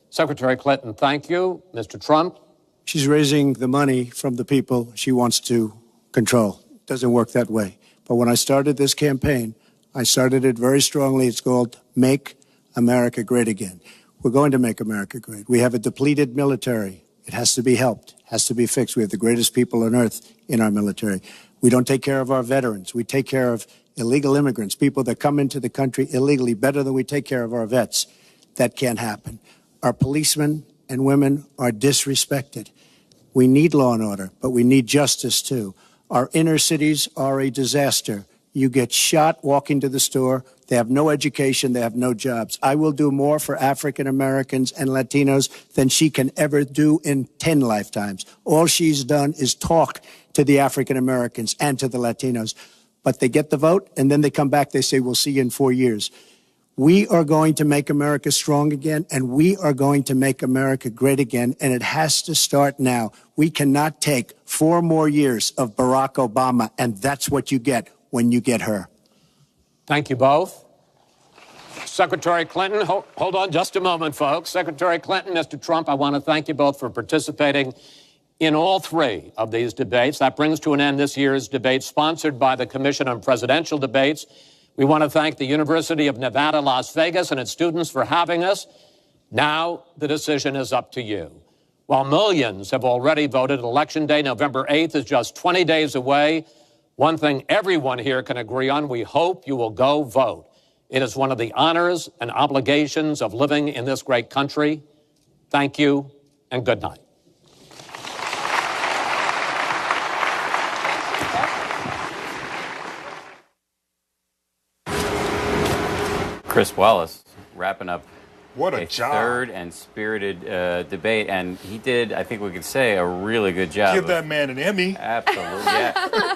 S1: Secretary Clinton, thank you. Mr. Trump?
S3: She's raising the money from the people she wants to control. It doesn't work that way. But when I started this campaign, I started it very strongly. It's called Make America Great Again. We're going to make America great. We have a depleted military. It has to be helped, has to be fixed. We have the greatest people on earth in our military. We don't take care of our veterans. We take care of illegal immigrants, people that come into the country illegally, better than we take care of our vets. That can't happen. Our policemen and women are disrespected. We need law and order, but we need justice too. Our inner cities are a disaster. You get shot walking to the store. They have no education. They have no jobs. I will do more for African Americans and Latinos than she can ever do in 10 lifetimes. All she's done is talk to the African Americans and to the Latinos. But they get the vote, and then they come back. They say, we'll see you in 4 years. We are going to make America strong again, and we are going to make America great again, and it has to start now. We cannot take 4 more years of Barack Obama, and that's what you get when you get her.
S1: Thank you both. Secretary Clinton, hold on just a moment, folks. Secretary Clinton, Mr. Trump, I want to thank you both for participating in all 3 of these debates. That brings to an end this year's debate sponsored by the Commission on Presidential Debates. We want to thank the University of Nevada, Las Vegas, and its students for having us. Now the decision is up to you. While millions have already voted, Election Day, November 8th, is just 20 days away. One thing everyone here can agree on, we hope you will go vote. It is one of the honors and obligations of living in this great country. Thank you, and good night.
S4: Chris Wallace wrapping up
S5: what a job.
S4: Third and spirited debate, and he did, I think we could say, a really good job.
S5: Give that man an Emmy.
S4: Absolutely, yeah.